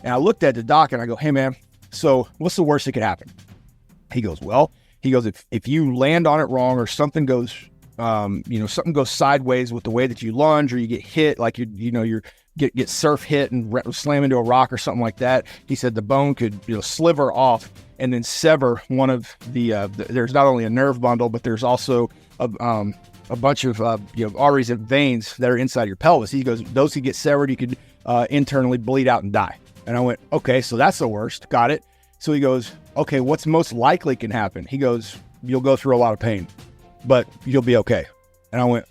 And I looked at the doc and I go, hey man, so what's the worst that could happen? He goes, if you land on it wrong or something goes, something goes sideways with the way that you lunge, or you get hit, like you're get surf hit and slam into a rock or something like that. He said the bone could sliver off and then sever one of there's not only a nerve bundle, but there's also a bunch of arteries and veins that are inside your pelvis. He goes, those could get severed. You could internally bleed out and die. And I went, okay, so that's the worst. Got it. So he goes, okay, what's most likely can happen? He goes, you'll go through a lot of pain, but you'll be okay. And I went,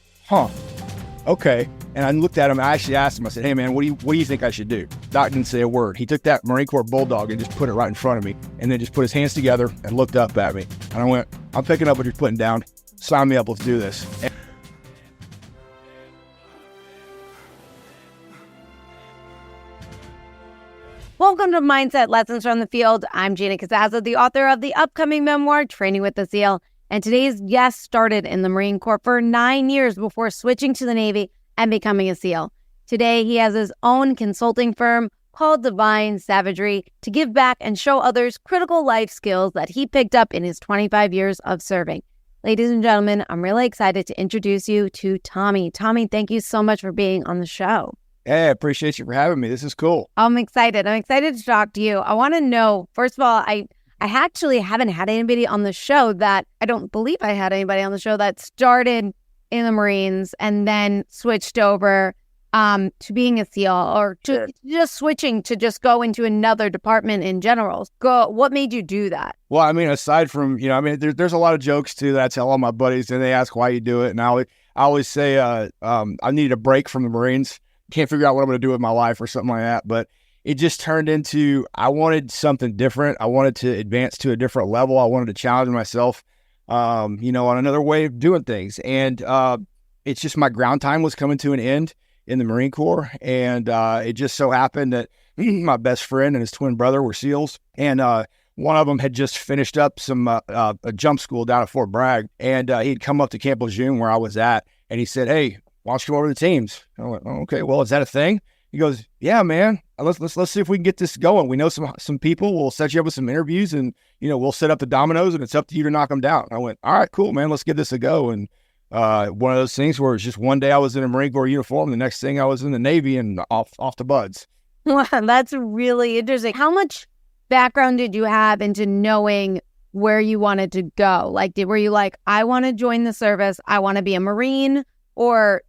okay. And I looked at him. I actually asked him, I said, hey man, what do you think I should do? Doc didn't say a word. He took that Marine Corps bulldog and just put it right in front of me, and then just put his hands together and looked up at me. And I went, I'm picking up what you're putting down. Sign me up. Let's do this. Welcome to Mindset Lessons from the Field. I'm Gina Casazza, the author of the upcoming memoir, Training with the SEAL. And today's guest started in the Marine Corps for 9 years before switching to the Navy and becoming a SEAL. Today, he has his own consulting firm called Divine Savagery to give back and show others critical life skills that he picked up in his 25 years of serving. Ladies and gentlemen, I'm really excited to introduce you to Tommy. Tommy, thank you so much for being on the show. Hey, I appreciate you for having me. This is cool. I'm excited. I'm excited to talk to you. I want to know, first of all, I actually haven't had anybody on the show that, I don't believe I had anybody on the show that started in the Marines and then switched over to being a SEAL, or to just switching to just go into another department in general. What made you do that? Well, I mean, aside from, there's a lot of jokes too that I tell all my buddies, and they ask why you do it. And I always say I needed a break from the Marines. Can't figure out what I'm going to do with my life or something like that. But it just turned into, I wanted something different. I wanted to advance to a different level. I wanted to challenge myself, on another way of doing things. And it's just my ground time was coming to an end in the Marine Corps. And it just so happened that my best friend and his twin brother were SEALs. And one of them had just finished up some a jump school down at Fort Bragg. And he'd come up to Camp Lejeune where I was at. And he said, hey, why don't you come over to the teams? I went, oh, okay, well, is that a thing? He goes, yeah, man, let's see if we can get this going. We know some people. We'll set you up with some interviews, and, we'll set up the dominoes, and it's up to you to knock them down. I went, all right, cool, man, let's give this a go. And one of those things where it's just one day I was in a Marine Corps uniform, the next thing I was in the Navy and off to buds. Wow, that's really interesting. How much background did you have into knowing where you wanted to go? Like, were you like, I want to join the service, I want to be a Marine, or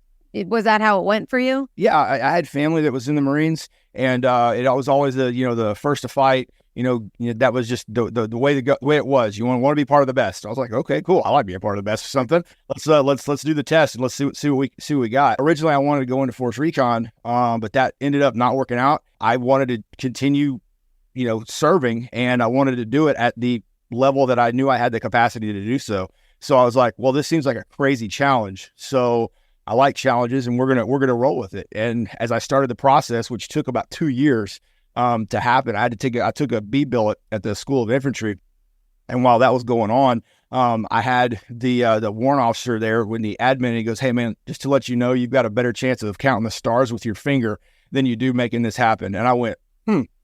was that how it went for you? Yeah, I had family that was in the Marines, and it was always the first to fight. That was just the way the way it was. You want to be part of the best. I was like, okay, cool. I like being part of the best or something. Let's do the test and let's see what we got. Originally, I wanted to go into Force Recon, but that ended up not working out. I wanted to continue, serving, and I wanted to do it at the level that I knew I had the capacity to do so. So I was like, well, this seems like a crazy challenge. So I like challenges, and we're gonna roll with it. And as I started the process, which took about 2 years to happen, I took a B billet at the School of Infantry, and while that was going on, I had the warrant officer there when the admin. He goes, "Hey man, just to let you know, you've got a better chance of counting the stars with your finger than you do making this happen." And I went,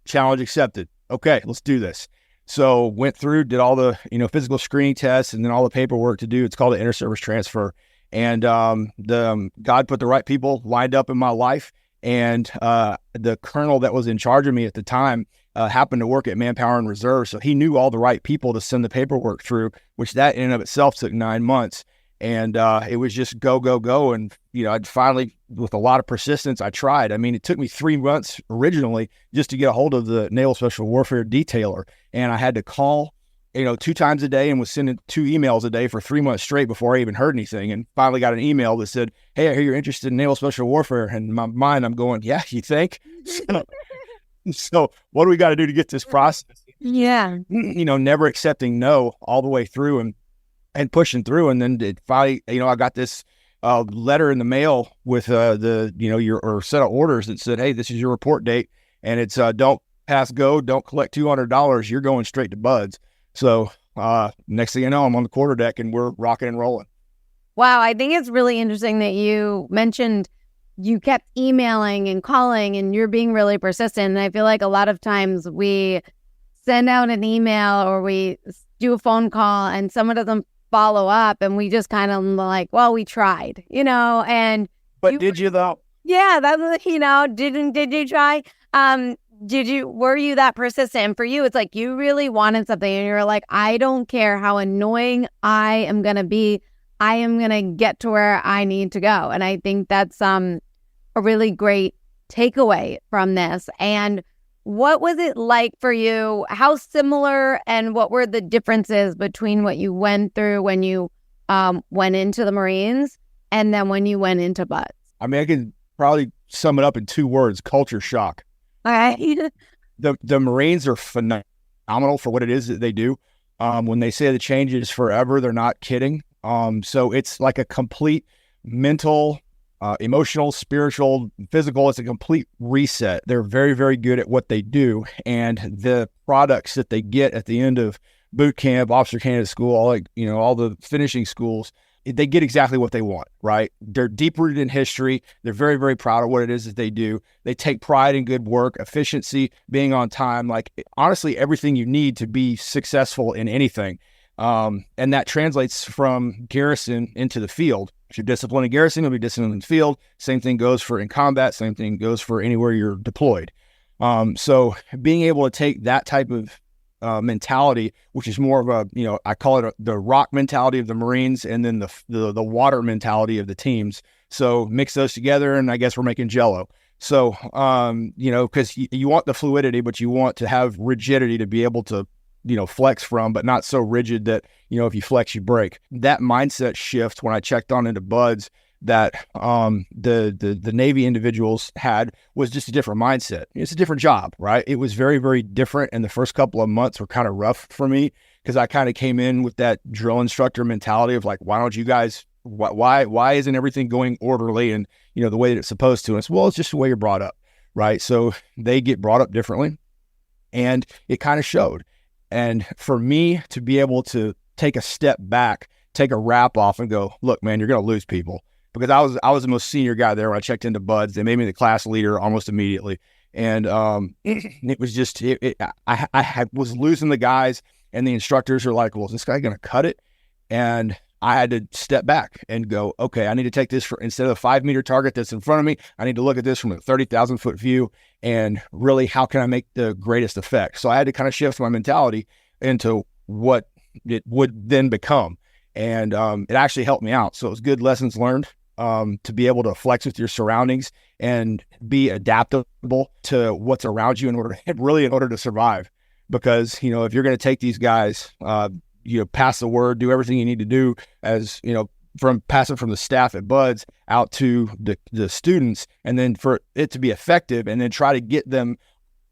challenge accepted. Okay, let's do this. So went through, did all the physical screening tests, and then all the paperwork to do. It's called an inter-service transfer. And God put the right people lined up in my life, and the colonel that was in charge of me at the time happened to work at Manpower and Reserve, so he knew all the right people to send the paperwork through, which that in and of itself took 9 months. And it was just go, go, go. And, I'd finally, with a lot of persistence, I tried. I mean, it took me 3 months originally just to get a hold of the Naval Special Warfare detailer, and I had to call 2 times a day and was sending 2 emails a day for 3 months straight before I even heard anything. And finally got an email that said, hey, I hear you're interested in Naval Special Warfare. And in my mind, I'm going, yeah, you think? So what do we got to do to get this process? Yeah. Never accepting no all the way through and pushing through. And then it finally, I got this letter in the mail with your set of orders that said, hey, this is your report date. And it's don't pass go, don't collect $200. You're going straight to buds. So next thing you know, I'm on the quarterdeck and we're rocking and rolling. Wow, I think it's really interesting that you mentioned you kept emailing and calling and you're being really persistent. And I feel like a lot of times we send out an email or we do a phone call and someone doesn't follow up and we just kind of like, well, we tried, and But did you though? yeah, that's, did you try? Were you that persistent? And for you, it's like you really wanted something and you're like, I don't care how annoying I am going to be. I am going to get to where I need to go. And I think that's a really great takeaway from this. And what was it like for you? How similar and what were the differences between what you went through when you went into the Marines and then when you went into BUD/S? I mean, I can probably sum it up in 2 words: culture shock. All right. The Marines are phenomenal for what it is that they do. When they say the change is forever, they're not kidding. So it's like a complete mental, emotional, spiritual, physical. It's a complete reset. They're very, very good at what they do. And the products that they get at the end of boot camp, officer candidate school, all the finishing schools, they get exactly what they want, right? They're deep rooted in history. They're very, very proud of what it is that they do. They take pride in good work, efficiency, being on time, like honestly, everything you need to be successful in anything. And that translates from garrison into the field. If you're disciplined in garrison, you'll be disciplined in the field. Same thing goes for in combat. Same thing goes for anywhere you're deployed. So being able to take that type of mentality, which is more of a, I call it the rock mentality of the Marines, and then the water mentality of the teams. So mix those together, and I guess we're making Jello. So, because you want the fluidity, but you want to have rigidity to be able to, flex from, but not so rigid that, if you flex, you break. That mindset shift when I checked on into BUD/S that the Navy individuals had was just a different mindset. It's a different job, right? It was very, very different. And the first couple of months were kind of rough for me because I kind of came in with that drill instructor mentality of like, why don't you guys, why isn't everything going orderly and, the way that it's supposed to? And it's, well, it's just the way you're brought up, right? So they get brought up differently and it kind of showed. And for me to be able to take a step back, take a wrap off and go, look, man, you're going to lose people. Because I was the most senior guy there when I checked into BUD/S. They made me the class leader almost immediately. And it was just, I was losing the guys and the instructors are like, well, is this guy going to cut it? And I had to step back and go, okay, I need to take this instead of a 5-meter target that's in front of me, I need to look at this from a 30,000 foot view and really how can I make the greatest effect? So I had to kind of shift my mentality into what it would then become. And it actually helped me out. So it was good lessons learned to be able to flex with your surroundings and be adaptable to what's around you in order to survive. Because, if you're going to take these guys, pass the word, do everything you need to do as, from passing from the staff at BUD/S out to the students, and then for it to be effective and then try to get them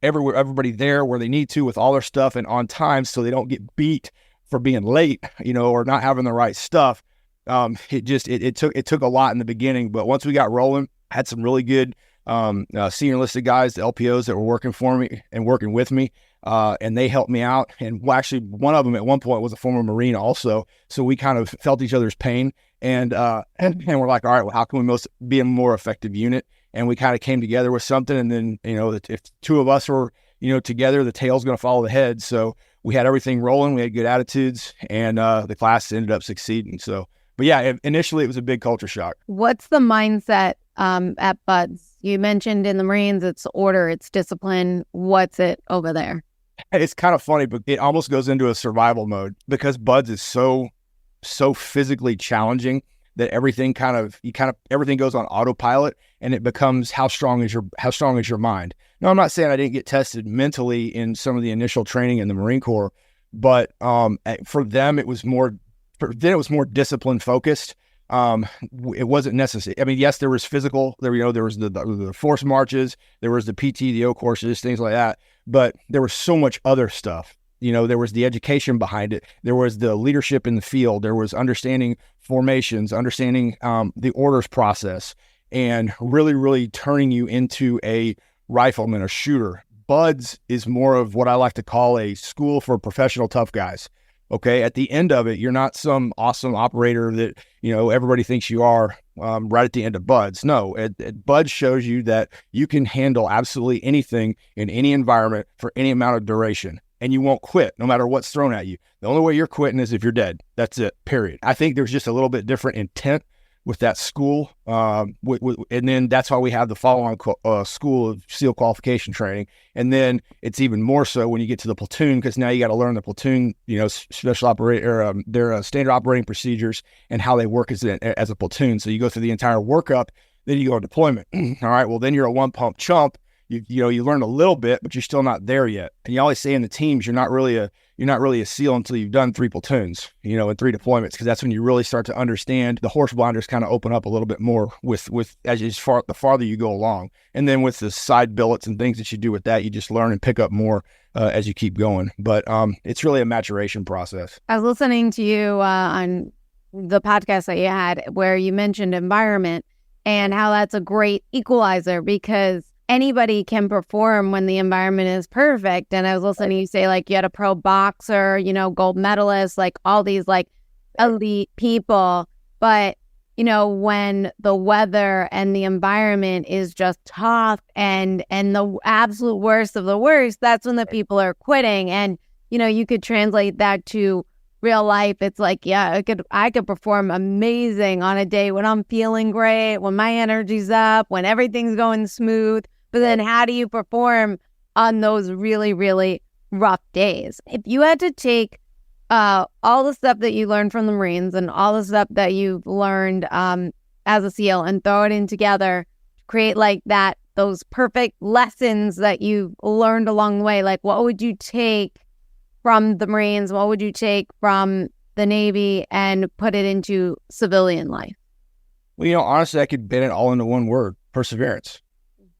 everywhere, everybody there where they need to with all their stuff and on time so they don't get beat for being late, or not having the right stuff. It took a lot in the beginning, but once we got rolling, I had some really good senior enlisted guys, the LPOs that were working for me and working with me, and they helped me out. And actually, one of them at one point was a former Marine also, so we kind of felt each other's pain, and we're like, all right, well, how can we be a more effective unit? And we kind of came together with something, and then if 2 of us were together, the tail's going to follow the head. So we had everything rolling, we had good attitudes, and the class ended up succeeding. So. But yeah, initially it was a big culture shock. What's the mindset at BUD/S? You mentioned in the Marines, it's order, it's discipline. What's it over there? It's kind of funny, but it almost goes into a survival mode because BUD/S is so physically challenging that everything everything goes on autopilot, and it becomes how strong is your mind. Now, I'm not saying I didn't get tested mentally in some of the initial training in the Marine Corps, but for them it was more. Then it was more discipline focused. It wasn't necessary. I mean, yes, there was physical. There was the force marches. There was the PTDO courses, things like that. But there was so much other stuff. There was the education behind it. There was the leadership in the field. There was understanding formations, understanding the orders process, and really, really turning you into a rifleman, a shooter. BUD/S is more of what I like to call a school for professional tough guys. Okay. At the end of it, you're not some awesome operator that, everybody thinks you are right at the end of BUD/S. No, BUD/S shows you that you can handle absolutely anything in any environment for any amount of duration, and you won't quit no matter what's thrown at you. The only way you're quitting is if you're dead. That's it, period. I think there's just a little bit different intent with that school. And then that's why we have the follow-on school of SEAL qualification training. And then it's even more so when you get to the platoon, because now you got to learn the platoon, special operator, their standard operating procedures and how they work as a platoon. So you go through the entire workup, then you go on deployment. All right, well, then you're a one-pump chump. You learn a little bit, but you're still not there yet. And you always say in the teams, you're not really a SEAL until you've done 3 platoons, and 3 deployments, because that's when you really start to understand. The horse blinders kind of open up a little bit more with the farther you go along. And then with the side billets and things that you do with that, you just learn and pick up more as you keep going. But it's really a maturation process. I was listening to you on the podcast that you had where you mentioned environment and how that's a great equalizer, because anybody can perform when the environment is perfect. And I was listening to you say, like, you had a pro boxer, gold medalist, like all these like elite people. But, when the weather and the environment is just tough and the absolute worst of the worst, that's when the people are quitting. And, you could translate that to real life. It's like, yeah, I could perform amazing on a day when I'm feeling great, when my energy's up, when everything's going smooth. But then how do you perform on those really, really rough days? If you had to take all the stuff that you learned from the Marines and all the stuff that you've learned as a SEAL and throw it in together, create like that, those perfect lessons that you've learned along the way, like what would you take from the Marines? What would you take from the Navy and put it into civilian life? Well, honestly, I could bend it all into one word: perseverance.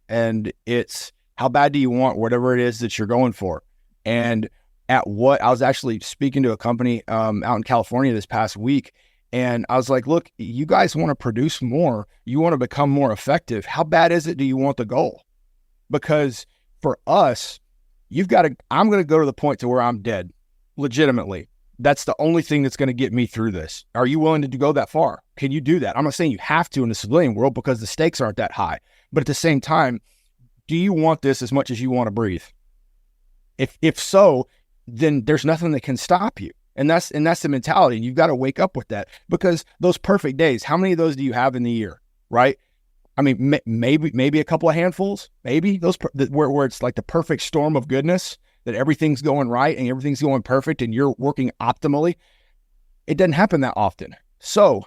And it's how bad do you want whatever it is that you're going for? And I was actually speaking to a company out in California this past week, and I was like, look, you guys want to produce more, you want to become more effective. How bad is it do you want the goal? Because for us, I'm going to go to the point to where I'm dead, legitimately. That's the only thing that's going to get me through this. Are you willing to go that far? Can you do that? I'm not saying you have to in the civilian world, because the stakes aren't that high. But at the same time, do you want this as much as you want to breathe? If so, then there's nothing that can stop you. And that's the mentality. You've got to wake up with that, because those perfect days, how many of those do you have in the year, right? I mean, maybe a couple of handfuls, maybe those where it's like the perfect storm of goodness, that everything's going right and everything's going perfect and you're working optimally. It doesn't happen that often. So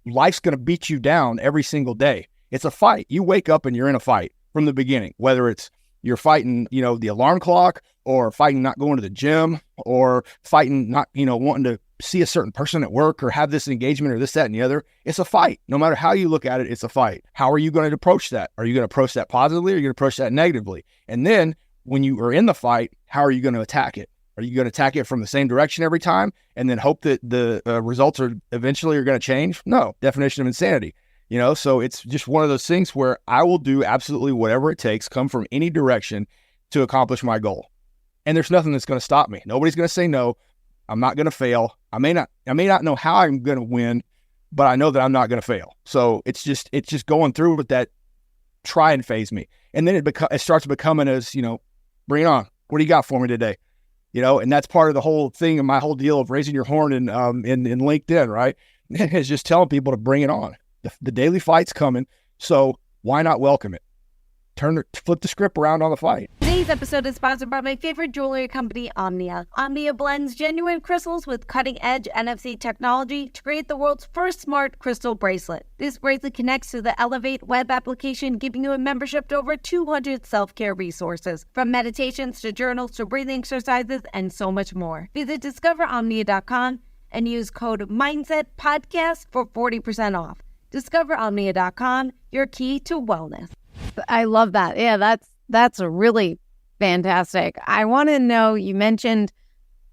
life's going to beat you down every single day. It's a fight. You wake up and you're in a fight from the beginning, whether it's you're fighting, the alarm clock, or fighting not going to the gym, or fighting not, wanting to see a certain person at work or have this engagement or this, that, and the other. It's a fight. No matter how you look at it, it's a fight. How are you going to approach that? Are you going to approach that positively, or are you going to approach that negatively? And then when you are in the fight, how are you going to attack it? Are you going to attack it from the same direction every time and then hope that the results are eventually going to change? No. Definition of insanity. So it's just one of those things where I will do absolutely whatever it takes, come from any direction, to accomplish my goal. And there's nothing that's going to stop me. Nobody's going to say no. I'm not going to fail. I may not know how I'm going to win, but I know that I'm not going to fail. So it's just going through with that, try and phase me. And then it starts becoming as, bring it on. What do you got for me today? And that's part of the whole thing and my whole deal of raising your horn in LinkedIn, right? It's just telling people to bring it on. The daily fight's coming, so why not welcome it? Flip the script around on the fight. Today's episode is sponsored by my favorite jewelry company, Omnia. Omnia blends genuine crystals with cutting-edge NFC technology to create the world's first smart crystal bracelet. This bracelet connects to the Elevate web application, giving you a membership to over 200 self-care resources, from meditations to journals to breathing exercises and so much more. Visit discoveromnia.com and use code MindsetPodcast for 40% off. DiscoverOmnia.com, your key to wellness. I love that. Yeah, that's really fantastic. I want to know, you mentioned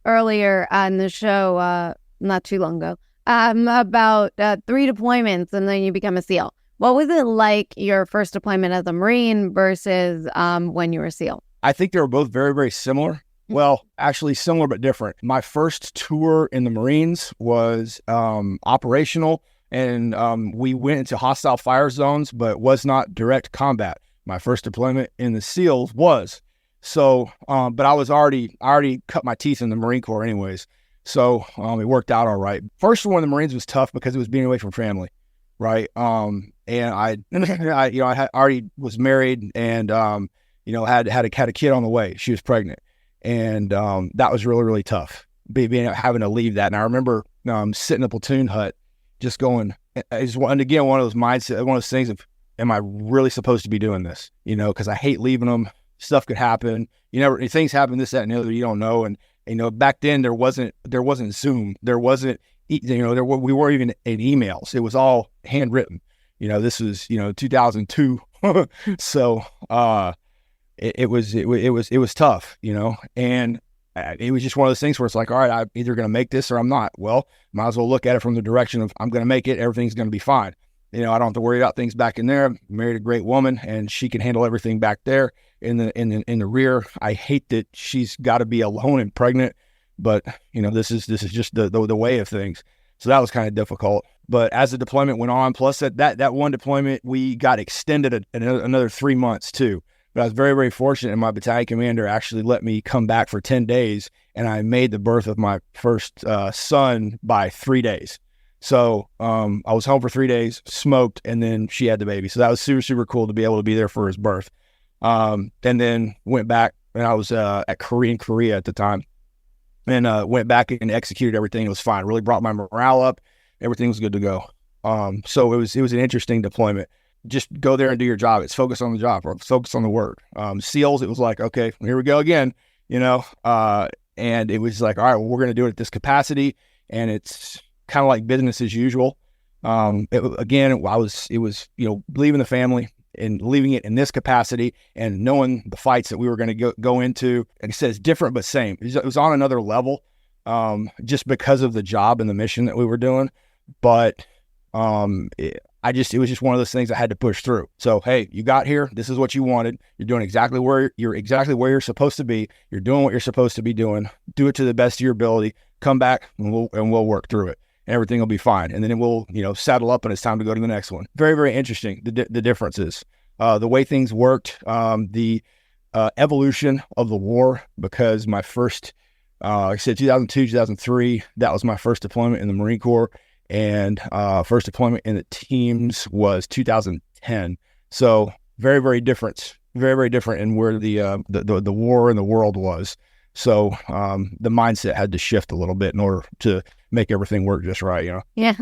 earlier on the show, not too long ago, about 3 deployments and then you become a SEAL. What was it like your first deployment as a Marine versus when you were a SEAL? I think they were both very, very similar. Well, actually similar but different. My first tour in the Marines was operational, and we went into hostile fire zones, but was not direct combat. My first deployment in the SEALs was. So, but I already cut my teeth in the Marine Corps anyways. So it worked out all right. First one in the Marines was tough because it was being away from family, right? And I already was married and, had a kid on the way. She was pregnant. And that was really, really tough, having to leave that. And I remember sitting in a platoon hut just going, and again, one of those mindset, one of those things of, am I really supposed to be doing this? Because I hate leaving them. Stuff could happen. Things happen, this, that, and the other, you don't know. And, back then there wasn't Zoom. There wasn't, we weren't even in emails. It was all handwritten. This was, 2002. So, it was tough, and it was just one of those things where it's like, all right, I'm either going to make this or I'm not. Well, might as well look at it from the direction of I'm going to make it. Everything's going to be fine. I don't have to worry about things back in there. Married a great woman and she can handle everything back there in the rear. I hate that she's got to be alone and pregnant, but this is just the way of things. So that was kind of difficult. But as the deployment went on, plus that one deployment, we got extended another 3 months too. But I was very, very fortunate, and my battalion commander actually let me come back for 10 days, and I made the birth of my first son by 3 days. So I was home for 3 days, smoked, and then she had the baby. So that was super, super cool to be able to be there for his birth. And then went back, and I was in Korea at the time, and went back and executed everything. It was fine. Really brought my morale up. Everything was good to go. So it was an interesting deployment. Just go there and do your job. It's focus on the job or focus on the work. SEALs, it was like, okay, here we go again, and it was like, all right, well, we're going to do it at this capacity. And it's kind of like business as usual. It was leaving the family and leaving it in this capacity and knowing the fights that we were going to go into. Like I said, it's different, but same. It was on another level, just because of the job and the mission that we were doing. But, it was just one of those things I had to push through. So, hey, you got here. This is what you wanted. You're doing exactly where you're supposed to be. You're doing what you're supposed to be doing. Do it to the best of your ability. Come back and we'll work through it. Everything will be fine. And then we'll, saddle up and it's time to go to the next one. Very, very interesting. The differences, the way things worked, the evolution of the war, because my first, like I said, 2002, 2003, that was my first deployment in the Marine Corps. And first deployment in the teams was 2010. So very, very different in where the war in the world was. So the mindset had to shift a little bit in order to make everything work just right, Yeah.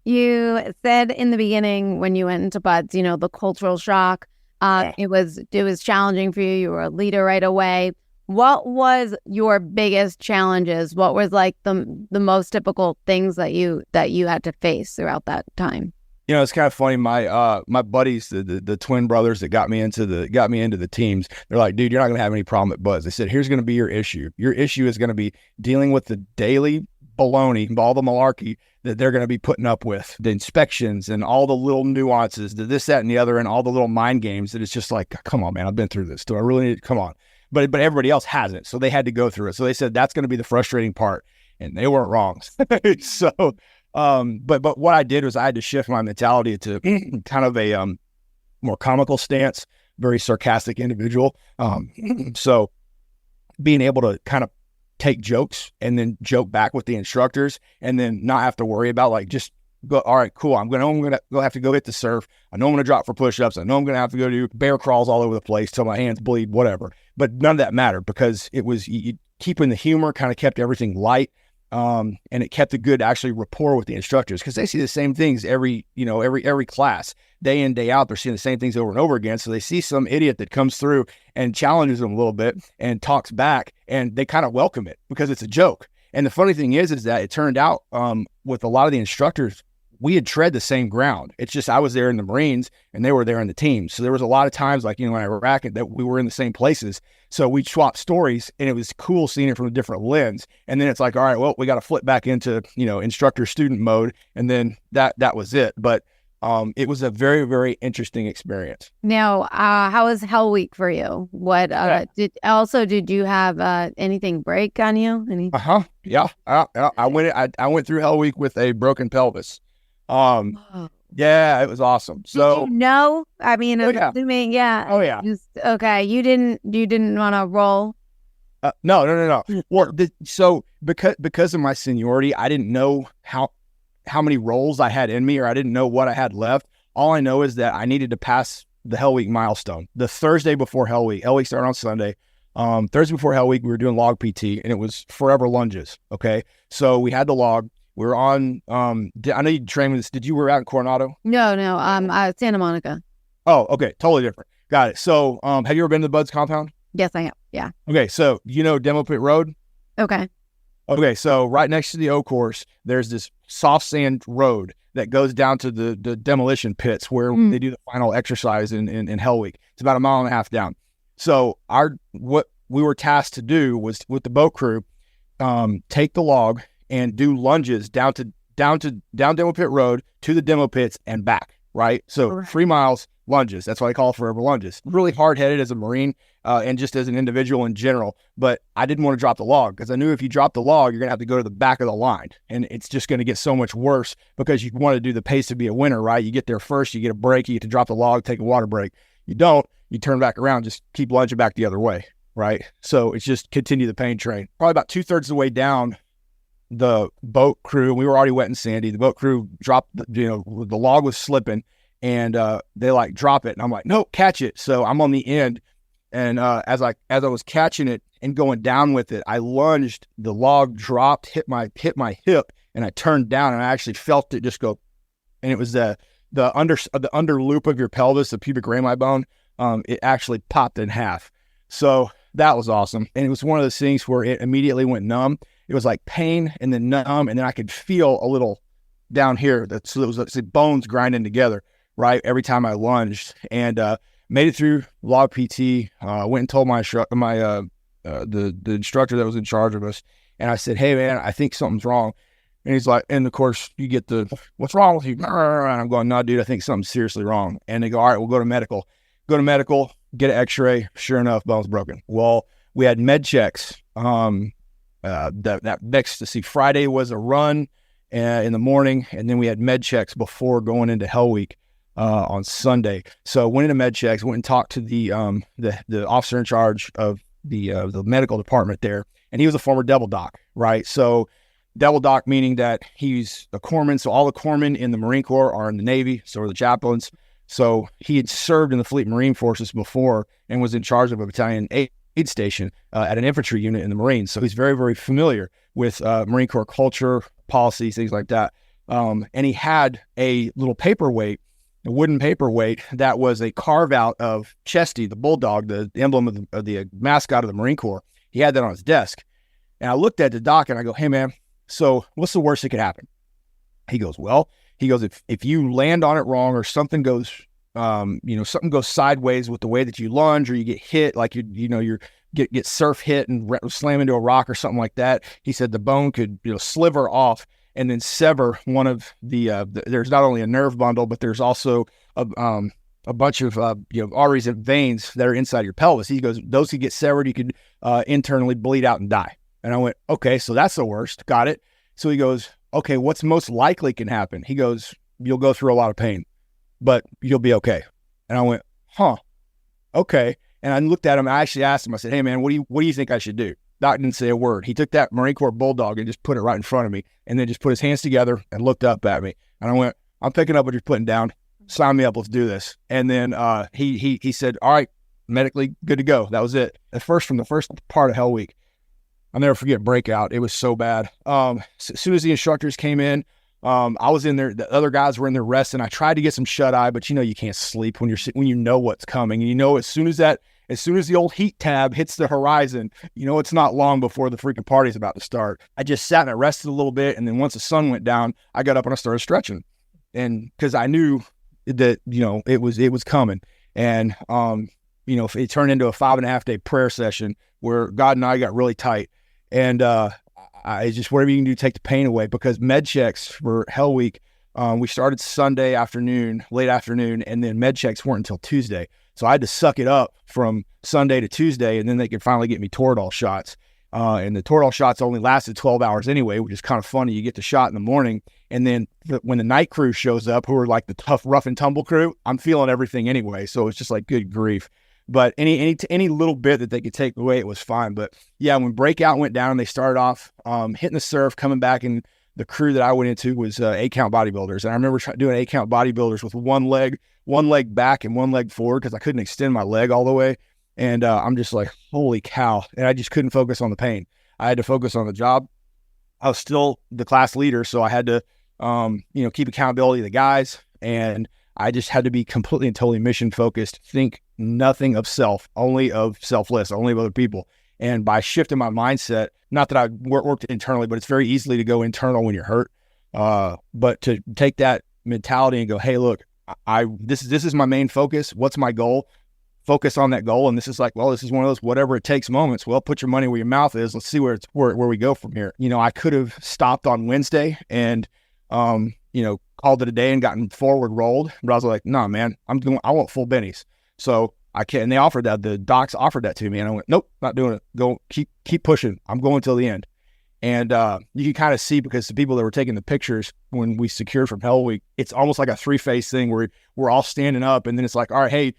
You said in the beginning when you went into BUD/S, the cultural shock, it was challenging for you. You were a leader right away. What was your biggest challenges? What was like the most difficult things that you had to face throughout that time? It's kind of funny. My buddies, the twin brothers that got me into the teams, they're like, dude, you're not gonna have any problem at BUD/S. They said, here's gonna be your issue. Your issue is gonna be dealing with the daily baloney, all the malarkey that they're gonna be putting up with, the inspections and all the little nuances, the this, that, and the other, and all the little mind games that it's just like, come on, man, I've been through this. Do I really need to come on? But everybody else hasn't, so they had to go through it. So they said that's going to be the frustrating part, and they weren't wrong. So, but what I did was I had to shift my mentality to kind of a more comical stance, very sarcastic individual. So being able to kind of take jokes and then joke back with the instructors, and then not have to worry about like just go, all right, cool. I'm gonna go have to go hit the surf. I know I'm gonna drop for push-ups. I know I'm gonna have to go do bear crawls all over the place till my hands bleed, whatever. But none of that mattered because it was keeping the humor, kind of kept everything light, and it kept a good actually rapport with the instructors because they see the same things every class, day in, day out. They're seeing the same things over and over again. So they see some idiot that comes through and challenges them a little bit and talks back, and they kind of welcome it because it's a joke. And the funny thing is that it turned out with a lot of the instructors, we had tread the same ground. It's just I was there in the Marines and they were there in the teams. So there was a lot of times like, in Iraq that we were in the same places. So we swapped stories and it was cool seeing it from a different lens. And then it's like, all right, well, we got to flip back into, instructor student mode. And then that was it. But It was a very, very interesting experience. Now, how was Hell Week for you? What did you have anything break on you? Yeah. I went through Hell Week with a broken pelvis. Yeah, it was awesome. So did you know? I mean, assuming, yeah. Oh yeah. Okay. You didn't want to roll. No. Well, so because of my seniority, I didn't know how many rolls I had in me, or I didn't know what I had left. All I know is that I needed to pass the Hell Week milestone. The Thursday before Hell Week started on Sunday. Thursday before Hell Week, we were doing log PT, and it was forever lunges. Okay. So we had the log. We were on, I know you trained with this. You were out in Coronado? No. Santa Monica. Oh, okay. Totally different. Got it. So, have you ever been to the Buds compound? Yes, I have. Yeah. Okay. So, Demo Pit Road? Okay. Okay, so right next to the O course, there's this soft sand road that goes down to the demolition pits where they do the final exercise in Hell Week. It's about 1.5 miles down. So what we were tasked to do was, with the boat crew, take the log and do lunges down Demo Pit Road to the demo pits and back. Right, so 3 miles lunges. That's why I call it forever lunges. Really hard headed as a Marine, and just as an individual in general. But I didn't want to drop the log, because I knew if you drop the log, you're gonna have to go to the back of the line, and it's just going to get so much worse, because you want to do the pace to be a winner, right? You get there first, you get a break, you get to drop the log, take a water break. You don't, you turn back around, just keep lunging back the other way, right? So it's just continue the pain train. Probably about 2/3 of the way down, the boat crew, we were already wet and sandy. The boat crew dropped, the log was slipping, and they like drop it, and I'm like, no, catch it. So I'm on the end, and as I was catching it and going down with it, I lunged. The log dropped, hit my hip, and I turned down, and I actually felt it just go. And it was the under loop of your pelvis, the pubic rami bone. It actually popped in half. So that was awesome, and it was one of those things where it immediately went numb. It was like pain and then numb, and then I could feel a little down here. So it was like bones grinding together, right? Every time I lunged, and made it through log PT. Went and told the instructor that was in charge of us, and I said, "Hey man, I think something's wrong." And he's like, and of course you get "What's wrong with you?" And I'm going, "No, dude, I think something's seriously wrong." And they go, "All right, we'll go to medical." Go to medical, get an X-ray. Sure enough, bone's broken. Well, we had med checks. That next to see Friday was a run in the morning, and then we had med checks before going into Hell Week on Sunday. So went into med checks, went and talked to the officer in charge of the medical department there, and he was a former Devil Doc, right? So Devil Doc meaning that he's a corpsman. So all the corpsmen in the Marine Corps are in the Navy, so are the chaplains. So he had served in the Fleet Marine Forces before and was in charge of a battalion aid station at an infantry unit in the Marines. So he's very, very familiar with Marine Corps culture, policies, things like that. And he had a little paperweight, a wooden paperweight that was a carve out of Chesty, the bulldog, the emblem of the mascot of the Marine Corps. He had that on his desk. And I looked at the doc and I go, "Hey man, so what's the worst that could happen?" He goes, if you land on it wrong, or something goes, something goes sideways with the way that you lunge, or you get hit, like you get surf hit and slam into a rock or something like that. He said the bone could, sliver off and then sever one of there's not only a nerve bundle, but there's also a bunch of, arteries and veins that are inside your pelvis. He goes, those could get severed. You could internally bleed out and die. And I went, okay, so that's the worst. Got it. So he goes, okay, what's most likely can happen? He goes, you'll go through a lot of pain, but you'll be okay. And I went, okay. And I looked at him. I actually asked him, I said, "Hey man, what do you think I should do?" Doc didn't say a word. He took that Marine Corps bulldog and just put it right in front of me, and then just put his hands together and looked up at me. And I went, "I'm picking up what you're putting down. Sign me up. Let's do this." And then he said, "All right, medically good to go." That was it. From the first part of Hell Week, I'll never forget breakout. It was so bad. As soon as the instructors came in, I was in there. The other guys were in there resting. I tried to get some shut eye, but you can't sleep when you know what's coming. And as soon as the old heat tab hits the horizon, it's not long before the freaking party's about to start. I just sat and I rested a little bit, and then once the sun went down, I got up and I started stretching, and because I knew that it was coming, and it turned into a 5.5 day prayer session where God and I got really tight, and I just, whatever you can do to take the pain away, because med checks for Hell Week We started Sunday afternoon, late afternoon, and then med checks weren't until Tuesday. So I had to suck it up from Sunday to Tuesday, and then they could finally get me Toradol shots. And the Toradol shots only lasted 12 hours anyway, which is kind of funny. You get the shot in the morning, and then when the night crew shows up, who are like the tough rough and tumble crew, I'm feeling everything anyway. So it's just like, good grief. But any little bit that they could take away, it was fine. But yeah, when breakout went down, they started off hitting the surf, coming back, and the crew that I went into was 8-count bodybuilders. And I remember doing 8-count bodybuilders with one leg back and one leg forward because I couldn't extend my leg all the way. And I'm just like, holy cow. And I just couldn't focus on the pain. I had to focus on the job. I was still the class leader, so I had to, keep accountability of the guys. And I just had to be completely and totally mission focused, think nothing of self, only of selfless, only of other people. And by shifting my mindset, not that I worked internally, but it's very easily to go internal when you're hurt. But to take that mentality and go, hey, look, this is my main focus. What's my goal? Focus on that goal. And this is like, well, this is one of those whatever it takes moments. Well, put your money where your mouth is. Let's see where we go from here. I could have stopped on Wednesday and called it a day and gotten forward rolled. But I was like, no, man, I want full bennies. So I can't. And they offered that. The docs offered that to me, and I went, nope, not doing it. Go keep pushing. I'm going till the end. And you can kind of see, because the people that were taking the pictures when we secured from Hell Week, it's almost like a 3-phase thing where we're all standing up, and then it's like, all right, hey,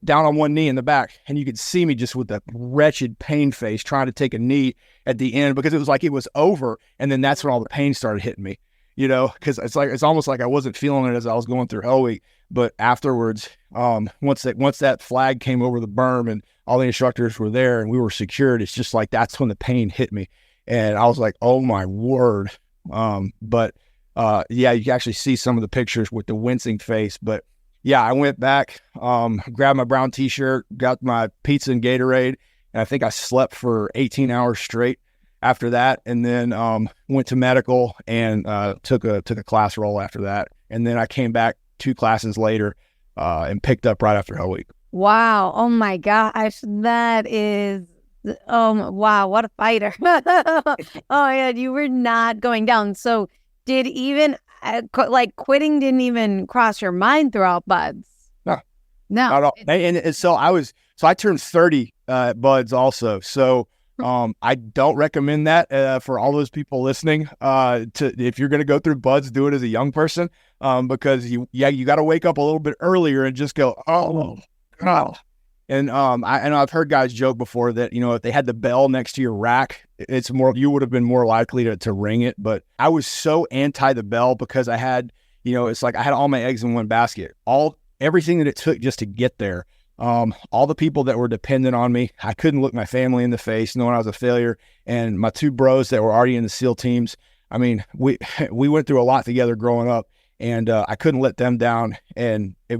down on one knee in the back. And you could see me just with that wretched pain face trying to take a knee at the end, because it was like it was over. And then that's when all the pain started hitting me, because it's almost like I wasn't feeling it as I was going through Hell Week. But afterwards, once that flag came over the berm and all the instructors were there and we were secured, it's just like that's when the pain hit me. And I was like, oh my word. But you can actually see some of the pictures with the wincing face. But yeah, I went back, grabbed my brown t-shirt, got my pizza and Gatorade, and I think I slept for 18 hours straight after that. And then went to medical and took a class roll after that. And then I came back 2 classes later and picked up right after Hell Week. Wow. Oh my gosh. That is, wow. What a fighter. Oh yeah. You were not going down. So did even quitting didn't even cross your mind throughout Buds? No. Not at all. And so I turned 30 at Buds also. So I don't recommend that for all those people listening. If you're going to go through Buds, do it as a young person, because you got to wake up a little bit earlier and just go, oh God. And I know I've heard guys joke before that if they had the bell next to your rack, it's more, you would have been more likely to ring it. But I was so anti the bell because I had it's like I had all my eggs in one basket, everything that it took just to get there. All the people that were dependent on me, I couldn't look my family in the face knowing I was a failure. And my 2 bros that were already in the SEAL teams, I mean, we went through a lot together growing up, and I couldn't let them down. And it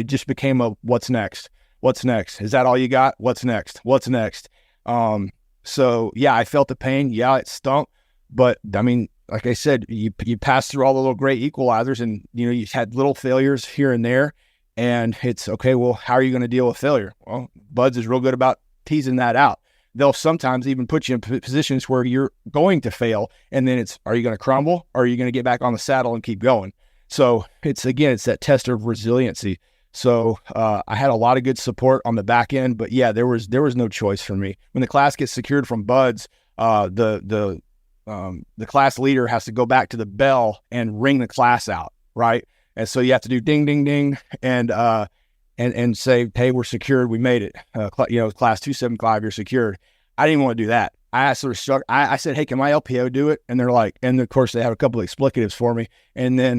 just became a what's next? What's next? Is that all you got? What's next? What's next? So yeah, I felt the pain. Yeah, it stunk. But I mean, like I said, you pass through all the little great equalizers, and you had little failures here and there. And it's okay, well, how are you going to deal with failure? Well, Buds is real good about teasing that out. They'll sometimes even put you in positions where you're going to fail. And then are you going to crumble, or are you going to get back on the saddle and keep going? So it's that test of resiliency. So I had a lot of good support on the back end, but yeah, there was no choice for me. When the class gets secured from Buds, the class leader has to go back to the bell and ring the class out, right? And so you have to do ding, ding, ding, and say, hey, we're secured. We made it. Class 275, you're secured. I didn't want to do that. I asked I said, hey, can my LPO do it? And they're like, and of course they have a couple of explicatives for me. And then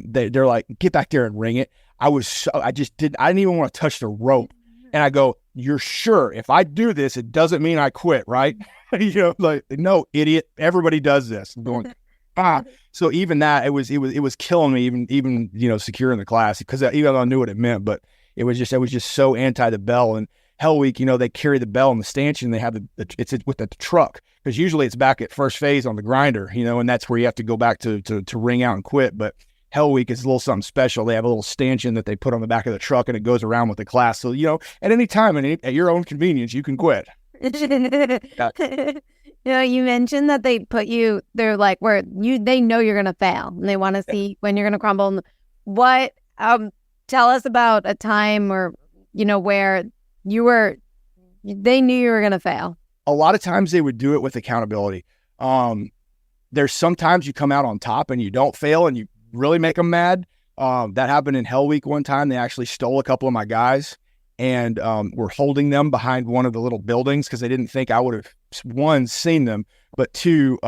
they're like, get back there and ring it. I didn't even want to touch the rope. And I go, you're sure if I do this, it doesn't mean I quit, right? No, idiot. Everybody does this. I'm going, So even that, it was killing me, even securing the class, because even though I knew what it meant, but I was just so anti the bell. And Hell Week, they carry the bell in the stanchion. They have it's with the truck, because usually it's back at first phase on the grinder, and that's where you have to go back to ring out and quit. But Hell Week is a little something special. They have a little stanchion that they put on the back of the truck, and it goes around with the class. So, at any time and at your own convenience, you can quit. You mentioned that they're like they know you're going to fail and they want to see when you're going to crumble. What, tell us about a time or, where they knew you were going to fail. A lot of times they would do it with accountability. There's sometimes you come out on top and you don't fail and you really make them mad. That happened in Hell Week one time. They actually stole a couple of my guys and were holding them behind one of the little buildings because they didn't think I would have, one, seen them, but two,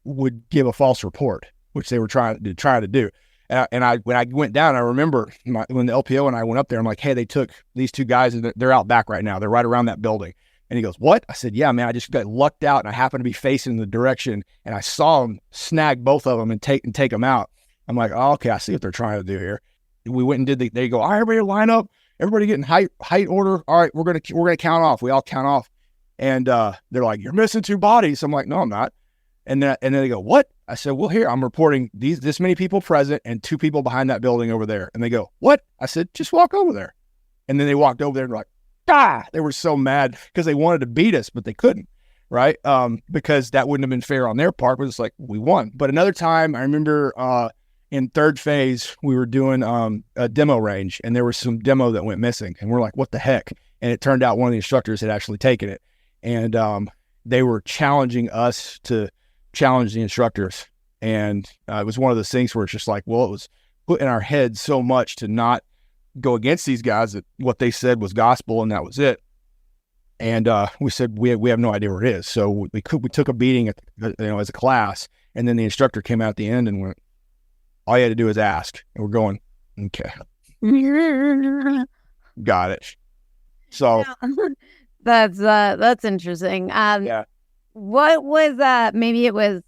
would give a false report, which they were trying to do. When I went down, I remember when the LPO and I went up there, I'm like, hey, they took these two guys and they're out back right now. They're right around that building. And he goes, what? I said, yeah, man, I just got lucked out and I happened to be facing the direction and I saw them snag both of them and take them out. I'm like, oh, okay, I see what they're trying to do here. We went and did they go, all right, everybody line up, everybody getting height order. All right, we're gonna count off. We all count off. And they're like, you're missing two bodies. I'm like, no, I'm not. And then they go, what? I said, well, here, I'm reporting this many people present and two people behind that building over there. And they go, what? I said, just walk over there. And then they walked over there and like, they were so mad because they wanted to beat us, but they couldn't, right? Because that wouldn't have been fair on their part, but it's like, we won. But another time, I remember in third phase, we were doing a demo range, and there was some demo that went missing. And we're like, what the heck? And it turned out one of the instructors had actually taken it. And they were challenging us to challenge the instructors. And it was one of those things where it's just like, well, it was put in our heads so much to not go against these guys that what they said was gospel and that was it. And we said we have no idea where it is. So we took a beating as a class, and then the instructor came out at the end and went, all you had to do is ask. And we're going, okay. Got it. So that's interesting. Yeah. What was maybe it was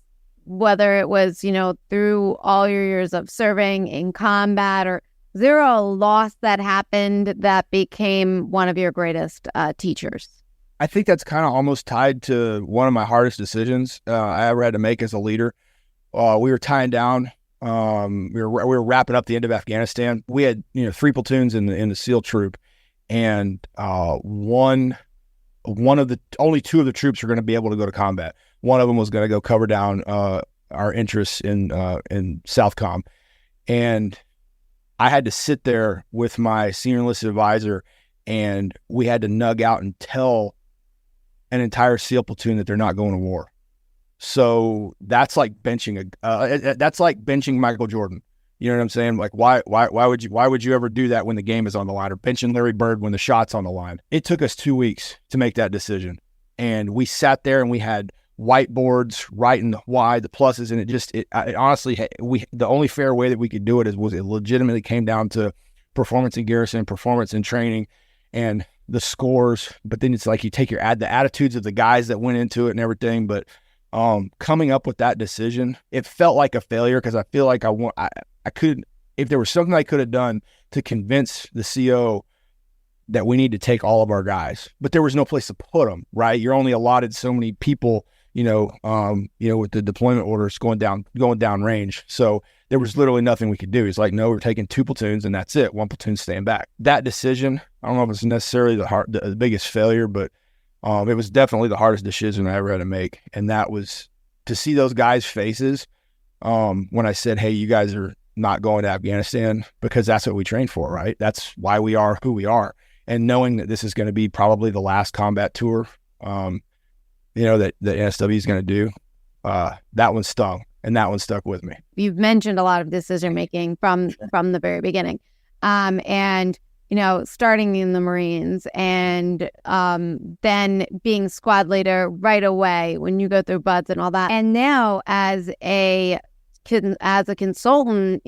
whether it was, through all your years of serving in combat, or is there a loss that happened that became one of your greatest teachers? I think that's kind of almost tied to one of my hardest decisions I ever had to make as a leader. We were tying down. We were wrapping up the end of Afghanistan. We had 3 platoons in the SEAL troop, and only 2 of the troops were going to be able to go to combat. One of them was going to go cover down our interests in Southcom, and I had to sit there with my senior enlisted advisor, and we had to nug out and tell an entire SEAL platoon that they're not going to war. So that's like benching that's like benching Michael Jordan. You know what I'm saying? Like why would you ever do that when the game is on the line, or benching Larry Bird when the shot's on the line? It took us 2 weeks to make that decision. And we sat there and we had whiteboards writing why, the pluses, and it honestly, the only fair way that we could do it was it legitimately came down to performance in garrison, performance in training, and the scores. But then it's like you take the attitudes of the guys that went into it and everything. But coming up with that decision, it felt like a failure because I feel like I could, if there was something I could have done to convince the CO that we need to take all of our guys, but there was no place to put them, right? You're only allotted so many people, with the deployment orders going down range. So there was literally nothing we could do. It's like, no, we're taking 2 platoons and that's it. 1 platoon staying back. That decision, I don't know if it's necessarily the biggest failure, but it was definitely the hardest decision I ever had to make. And that was to see those guys' faces when I said, hey, you guys are not going to Afghanistan, because that's what we trained for, right? That's why we are who we are. And knowing that this is going to be probably the last combat tour, that NSW is going to do, that one stung, and that one stuck with me. You've mentioned a lot of decision making from the very beginning, and starting in the Marines, and then being squad leader right away when you go through buds and all that, and now as a consultant,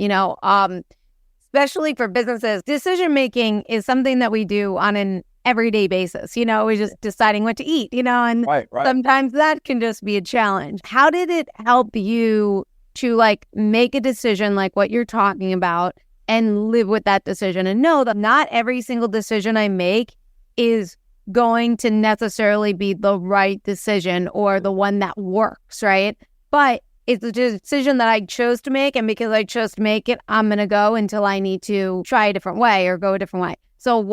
especially for businesses, decision making is something that we do on an everyday basis. We're just deciding what to eat, and right. Sometimes that can just be a challenge. How did it help you to make a decision like what you're talking about and live with that decision, and know that not every single decision I make is going to necessarily be the right decision or the one that works, right? But it's a decision that I chose to make, and because I chose to make it, I'm going to go until I need to try a different way or go a different way. So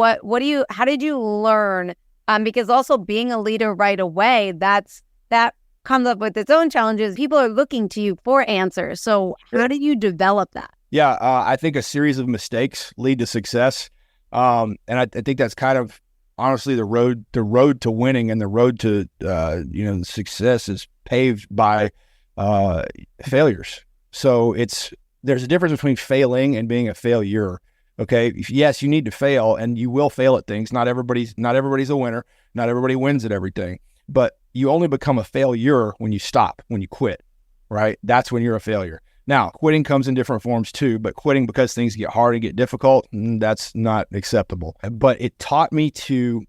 how did you learn? Because also being a leader right away, that comes up with its own challenges. People are looking to you for answers. So how did you develop that? Yeah, I think a series of mistakes lead to success. And I think that's kind of honestly the road to winning, and the road to success is paved by failures. So there's a difference between failing and being a failure. Okay. Yes, you need to fail, and you will fail at things. Not everybody's a winner. Not everybody wins at everything, but you only become a failure when you stop, when you quit, right? That's when you're a failure. Now, quitting comes in different forms too, but quitting because things get hard and get difficult, that's not acceptable. But it taught me to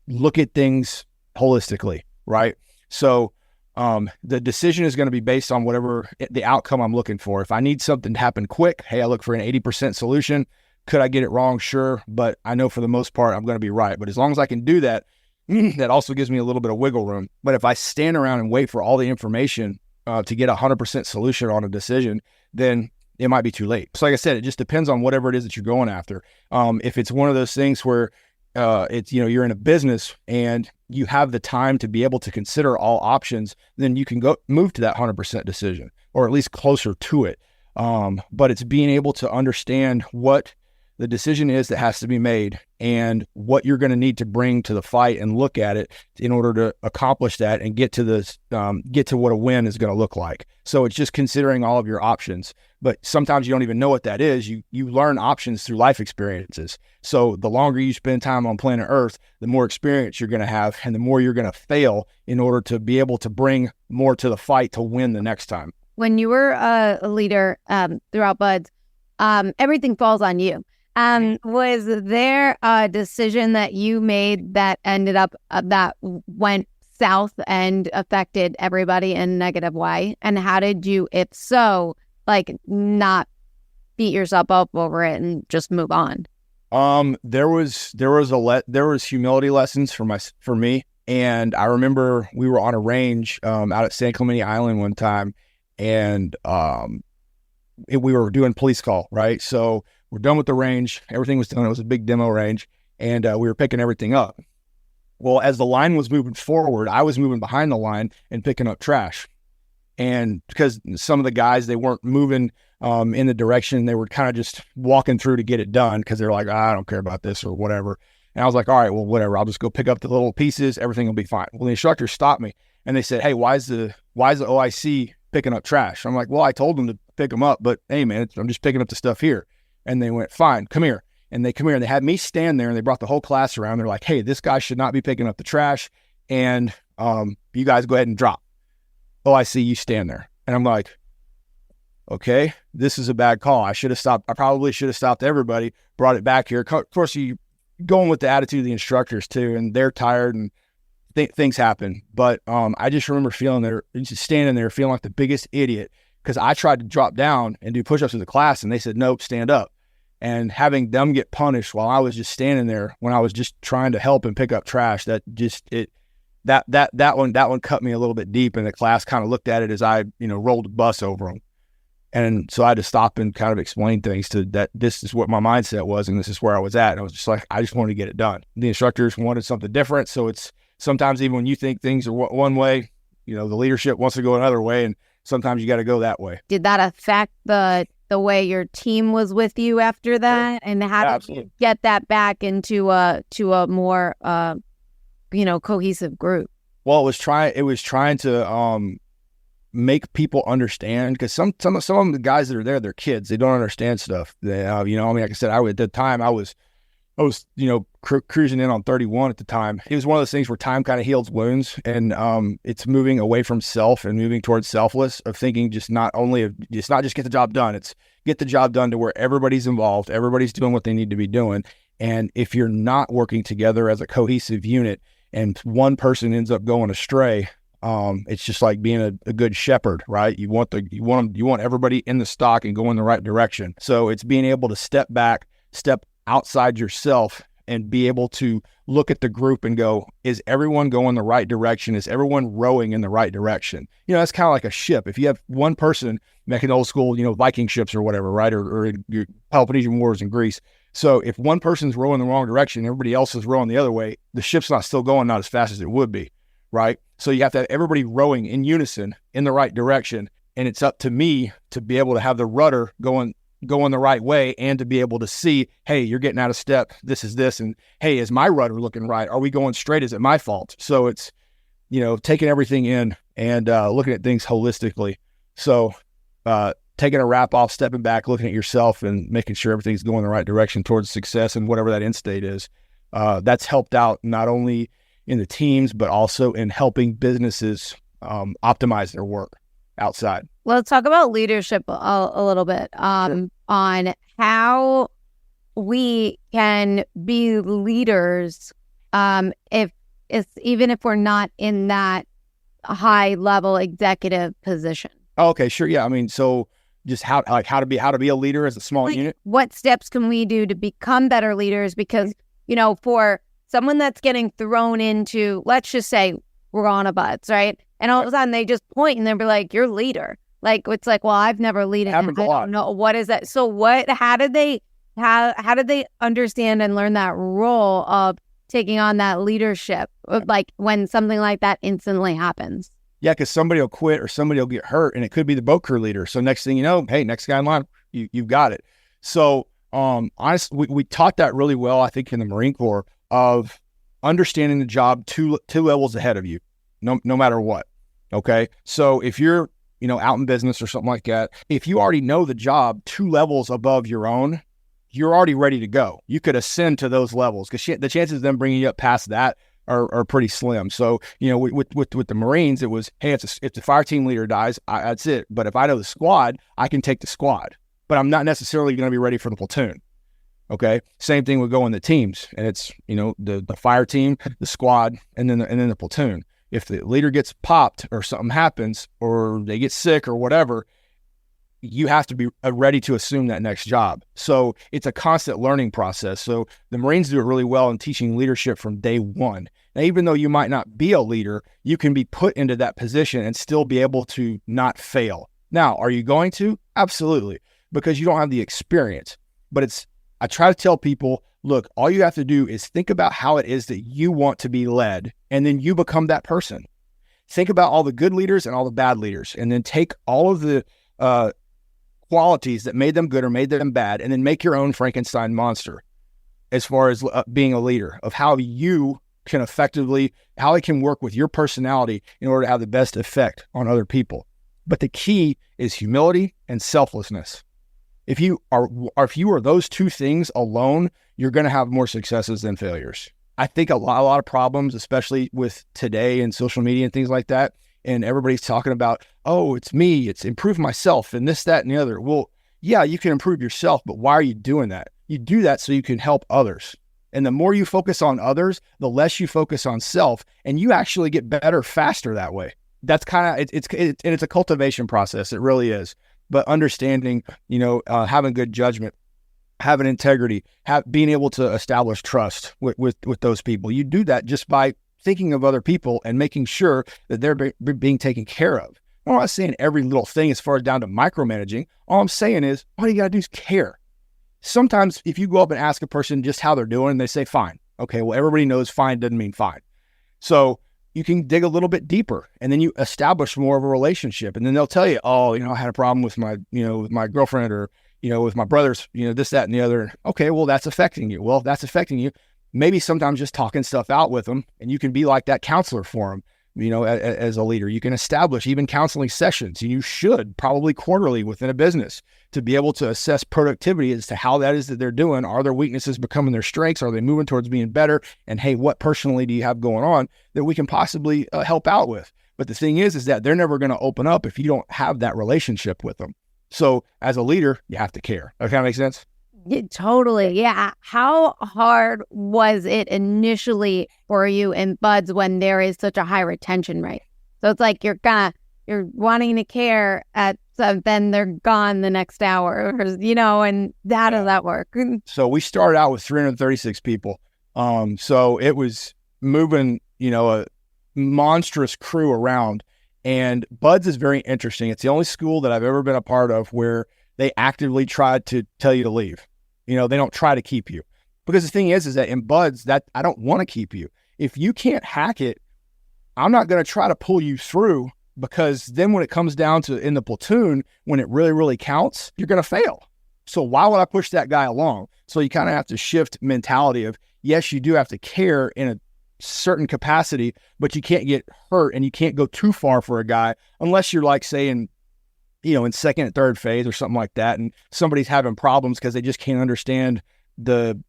look at things holistically, right? So the decision is going to be based on whatever the outcome I'm looking for. If I need something to happen quick, hey, I look for an 80% solution. Could I get it wrong? Sure. But I know for the most part, I'm going to be right. But as long as I can do that, that also gives me a little bit of wiggle room. But if I stand around and wait for all the information to get 100% solution on a decision, then it might be too late. So like I said, it just depends on whatever it is that you're going after. If it's one of those things where you're in a business and you have the time to be able to consider all options, then you can move to that 100% decision, or at least closer to it. But it's being able to understand what the decision is that has to be made and what you're going to need to bring to the fight and look at it in order to accomplish that and get to what a win is going to look like. So it's just considering all of your options, but sometimes you don't even know what that is. You learn options through life experiences. So the longer you spend time on planet Earth, the more experience you're going to have and the more you're going to fail in order to be able to bring more to the fight to win the next time. When you were a leader throughout Buds, everything falls on you. Was there a decision that you made that ended up that went south and affected everybody in a negative way? And how did you, if so, not beat yourself up over it and just move on? There was humility lessons for me. And I remember we were on a range out at San Clemente Island one time, and we were doing police call, right? So we're done with the range. Everything was done. It was a big demo range, and we were picking everything up. Well, as the line was moving forward, I was moving behind the line and picking up trash. And because some of the guys, they weren't moving in the direction, they were kind of just walking through to get it done because they're like, I don't care about this or whatever. And I was like, all right, well, whatever. I'll just go pick up the little pieces. Everything will be fine. Well, the instructor stopped me and they said, hey, why is the OIC picking up trash? I'm like, well, I told them to pick them up, but hey, man, I'm just picking up the stuff here. And they went, fine, come here. And they come here and they had me stand there and they brought the whole class around. They're like, hey, this guy should not be picking up the trash. And you guys go ahead and drop. OIC, you stand there. And I'm like, okay, this is a bad call. I probably should have stopped everybody, brought it back here. Of course, you going with the attitude of the instructors too, and they're tired and things happen. But I just remember just standing there feeling like the biggest idiot because I tried to drop down and do push-ups with the class and they said, nope, stand up. And having them get punished while I was just standing there when I was just trying to help and pick up trash, that one cut me a little bit deep, and the class kind of looked at it as I, rolled a bus over them. And so I had to stop and kind of explain things to that. This is what my mindset was, and this is where I was at. And I was just like, I just wanted to get it done. The instructors wanted something different. So it's sometimes even when you think things are one way, the leadership wants to go another way, and sometimes you got to go that way. Did that affect the way your team was with you after that? And how did you get that back into a more cohesive group? Well, it was trying to make people understand, because some of the guys that are there, they're kids. They don't understand stuff. They, like I said, at the time I was cruising in on 31 at the time. It was one of those things where time kind of heals wounds, and it's moving away from self and moving towards selfless, of thinking it's not just get the job done. It's get the job done to where everybody's involved, everybody's doing what they need to be doing. And if you're not working together as a cohesive unit and one person ends up going astray, it's just like being a good shepherd, right? You want everybody in the stock and go in the right direction. So it's being able to step back, step outside yourself, and be able to look at the group and go, is everyone going the right direction? Is everyone rowing in the right direction? That's kind of like a ship. If you have one person making old school, Viking ships or whatever, right? Or Peloponnesian Wars in Greece. So if one person's rowing the wrong direction, everybody else is rowing the other way, the ship's not still going not as fast as it would be, right? So you have to have everybody rowing in unison in the right direction. And it's up to me to be able to have the rudder going the right way and to be able to see, hey, you're getting out of step. This is this. And hey, is my rudder looking right? Are we going straight? Is it my fault? So it's, taking everything in and looking at things holistically. So taking a wrap off, stepping back, looking at yourself and making sure everything's going the right direction towards success and whatever that end state is. That's helped out not only in the teams, but also in helping businesses optimize their work outside. Let's talk about leadership a little bit on how we can be leaders even if we're not in that high level executive position. Okay, sure. Yeah. I mean, so just how to be a leader as a small unit. What steps can we do to become better leaders? Because, for someone that's getting thrown into, let's just say we're on a bus, right? And all of a sudden they just point and they'll be like, you're leader. Like, it's like, well, I've never led. I don't know. What is that? So how did they understand and learn that role of taking on that leadership, like when something like that instantly happens? Yeah, because somebody will quit or somebody will get hurt, and it could be the boat crew leader. So next thing you know, hey, next guy in line, you've got it. So honestly, we taught that really well, I think, in the Marine Corps, of understanding the job two levels ahead of you, no matter what. Okay, so if you're out in business or something like that, if you already know the job 2 levels above your own, you're already ready to go. You could ascend to those levels because the chances of them bringing you up past that are pretty slim. So, with the Marines, it was, hey, if the fire team leader dies, that's it. But if I know the squad, I can take the squad, but I'm not necessarily going to be ready for the platoon. Okay. Same thing would go in the teams, and it's, the fire team, the squad, and then the platoon. If the leader gets popped or something happens or they get sick or whatever, you have to be ready to assume that next job. So it's a constant learning process. So the Marines do it really well in teaching leadership from day one. Now, even though you might not be a leader, you can be put into that position and still be able to not fail. Now, are you going to? Absolutely, because you don't have the experience. But I try to tell people, look, all you have to do is think about how it is that you want to be led, and then you become that person. Think about all the good leaders and all the bad leaders, and then take all of the qualities that made them good or made them bad, and then make your own Frankenstein monster as far as being a leader, of how you can how it can work with your personality in order to have the best effect on other people. But the key is humility and selflessness. If you are those 2 things alone, you're going to have more successes than failures. I think a lot of problems, especially with today and social media and things like that, and everybody's talking about, oh, it's me, it's improve myself and this, that, and the other. Well, yeah, you can improve yourself, but why are you doing that? You do that so you can help others. And the more you focus on others, the less you focus on self, and you actually get better faster that way. That's kind of, it's a cultivation process. It really is. But understanding, having good judgment, having integrity, being able to establish trust with those people. You do that just by thinking of other people and making sure that they're being taken care of. I'm not saying every little thing as far as down to micromanaging. All I'm saying is all you got to do is care. Sometimes if you go up and ask a person just how they're doing, they say fine. Okay, well, everybody knows fine doesn't mean fine. So you can dig a little bit deeper, and then you establish more of a relationship. And then they'll tell you, oh, I had a problem with my girlfriend, or, with my brothers, this, that, and the other. Okay, well, that's affecting you. Well, if that's affecting you, maybe sometimes just talking stuff out with them, and you can be like that counselor for them. As a leader, you can establish even counseling sessions. You should probably quarterly within a business to be able to assess productivity as to how that is that they're doing. Are their weaknesses becoming their strengths? Are they moving towards being better? And hey, what personally do you have going on that we can possibly help out with? But the thing is that they're never going to open up if you don't have that relationship with them. So as a leader, you have to care. That kind of makes sense? Yeah, totally. Yeah. How hard was it initially for you in buds when there is such a high retention rate? So it's like you're wanting to care then they're gone the next hour, and how does that work? So we started out with 336 people. So it was moving, a monstrous crew around, and Buds is very interesting. It's the only school that I've ever been a part of where they actively tried to tell you to leave. They don't try to keep you, because the thing is that in Buds, that I don't want to keep you. If you can't hack it, I'm not going to try to pull you through, because then when it comes down to in the platoon, when it really, really counts, you're going to fail. So why would I push that guy along? So you kind of have to shift mentality of, yes, you do have to care in a certain capacity, but you can't get hurt and you can't go too far for a guy unless you're like saying, in second and third phase or something like that, and somebody's having problems because they just can't understand the,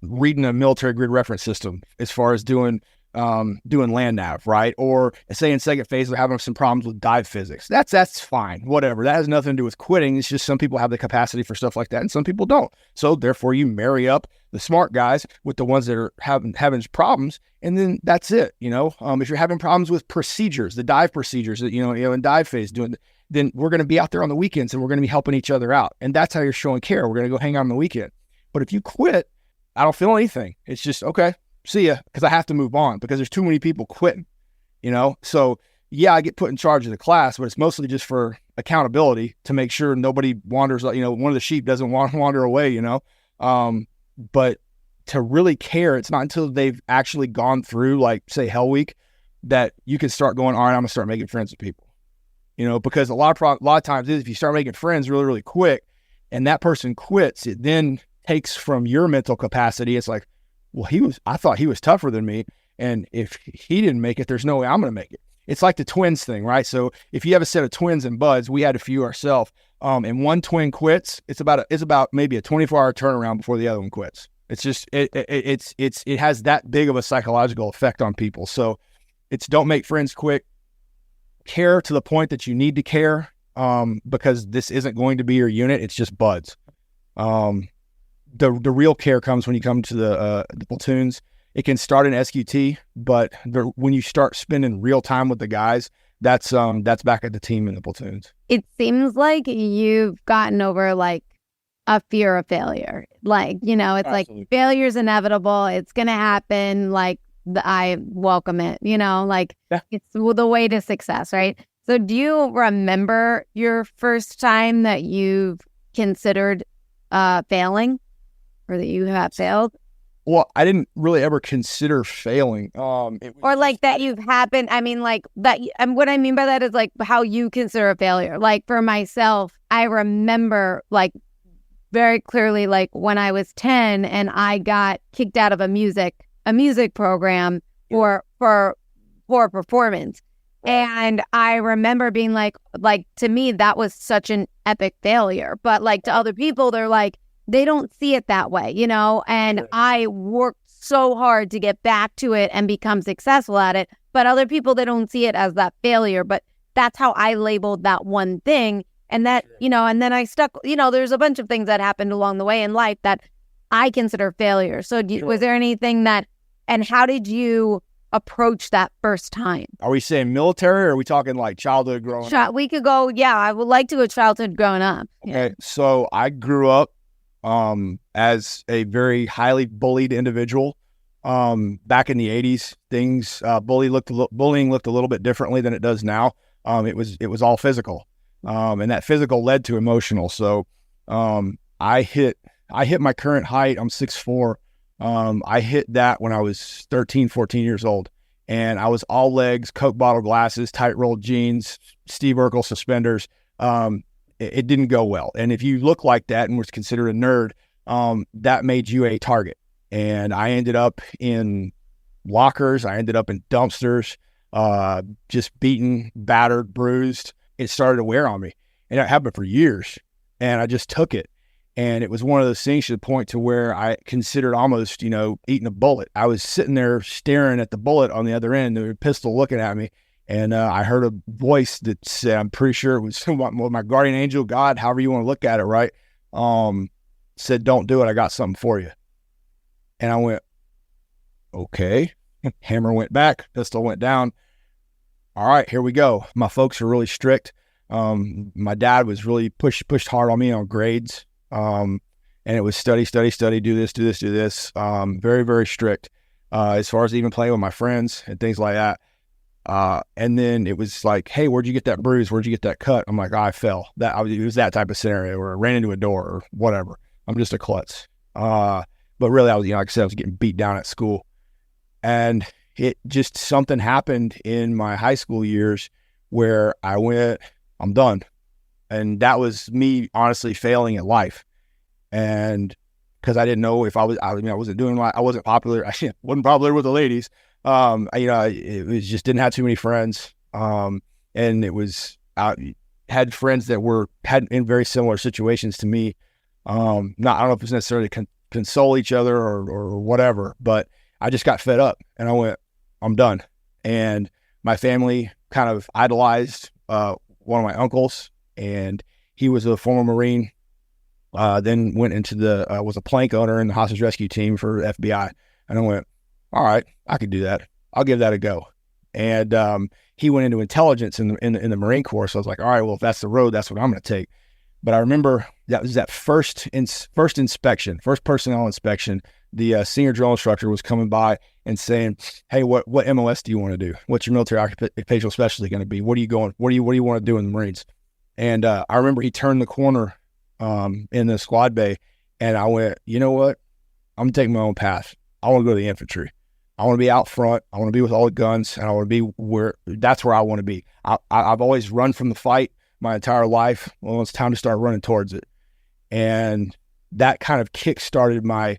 reading a military grid reference system as far as doing land nav, right? Or say in second phase, they're having some problems with dive physics. That's fine, whatever. That has nothing to do with quitting. It's just some people have the capacity for stuff like that and some people don't. So therefore you marry up the smart guys with the ones that are having problems, and then that's it. If you're having problems with procedures, the dive procedures that, in dive phase then we're going to be out there on the weekends and we're going to be helping each other out. And that's how you're showing care. We're going to go hang out on the weekend. But if you quit, I don't feel anything. It's just, okay, see ya, because I have to move on because there's too many people quitting, So yeah, I get put in charge of the class, but it's mostly just for accountability to make sure nobody wanders, one of the sheep doesn't wander away, but to really care, it's not until they've actually gone through, like, say, Hell Week, that you can start going, all right, I'm gonna start making friends with people, because a lot of times if you start making friends really, really quick and that person quits, it then takes from your mental capacity. It's like, well, I thought he was tougher than me, and if he didn't make it, there's no way I'm going to make it. It's like the twins thing, right? So if you have a set of twins and buds, we had a few ourselves, and one twin quits, it's about maybe a 24-hour turnaround before the other one quits. It's just, it has that big of a psychological effect on people. So it's don't make friends quick, care to the point that you need to care, because this isn't going to be your unit. It's just buds. The real care comes when you come to the platoons. It can start in SQT, but when you start spending real time with the guys, that's back at the team in the platoons. It seems like you've gotten over like a fear of failure. Like, it's Absolutely. Like failure's inevitable. It's going to happen. Like I welcome it, It's the way to success, right? So do you remember your first time that you've considered failing? Or that you have failed? Well, I didn't really ever consider failing. Or like that you've happened. I mean, like that. And what I mean by that is like how you consider a failure. Like for myself, I remember like very clearly, like when I was 10 and I got kicked out of a music program for performance. And I remember being like to me, that was such an epic failure. But like to other people, they're like, they don't see it that way, and right. I worked so hard to get back to it and become successful at it. But other people, they don't see it as that failure. But that's how I labeled that one thing. And that, and then I stuck, there's a bunch of things that happened along the way in life that I consider failure. So was there anything and how did you approach that first time? Are we saying military or are we talking like childhood growing up? We could go, I would like to go childhood growing up. Okay, so I grew up as a very highly bullied individual. Back in the 80s, bullying looked a little bit differently than it does now. It was all physical, and that physical led to emotional. So I hit my current height. I'm 6'4". I hit that when I was 13, 14 years old, and I was all legs, Coke bottle glasses, tight rolled jeans, Steve Urkel suspenders. It didn't go well. And if you look like that and was considered a nerd, that made you a target. And I ended up in lockers. I ended up in dumpsters, just beaten, battered, bruised. It started to wear on me. And it happened for years. And I just took it. And it was one of those things to the point to where I considered almost, eating a bullet. I was sitting there staring at the bullet on the other end, the pistol looking at me. And I heard a voice that said, I'm pretty sure it was my guardian angel, God, however you want to look at it, right? Said, don't do it. I got something for you. And I went, okay. Hammer went back, pistol went down. All right, here we go. My folks are really strict. My dad was really pushed hard on me on grades. And it was study, do this. Very, very strict as far as even playing with my friends and things like that. And then it was like, hey, where'd you get that bruise? Where'd you get that cut? I'm like, I fell. It was that type of scenario where I ran into a door or whatever. I'm just a klutz. But really, I was, like I said, I was getting beat down at school. And, it just, something happened in my high school years where I went, I'm done. And that was me honestly failing at life. And because I didn't know if I wasn't doing I wasn't popular. I wasn't popular with the ladies. It was just, didn't have too many friends. And it was, I had friends that had in very similar situations to me. I don't know if it's necessarily console each other or whatever, but I just got fed up and I went, I'm done. And my family kind of idolized one of my uncles, and he was a former Marine. Then went into was a plank owner in the hostage rescue team for FBI. And I went, all right, I could do that. I'll give that a go. And he went into intelligence in the Marine Corps. So I was like, all right, well, if that's the road, that's what I'm going to take. But I remember that was that first inspection, first personnel inspection. The senior drill instructor was coming by and saying, hey, what MOS do you want to do? What's your military occupational specialty going to be? What do you want to do in the Marines? And I remember he turned the corner in the squad bay, and I went, you know what? I'm taking my own path. I want to go to the infantry. I want to be out front. I want to be with all the guns, and I want to be that's where I want to be. I've always run from the fight my entire life. Well, it's time to start running towards it. And that kind of kick-started my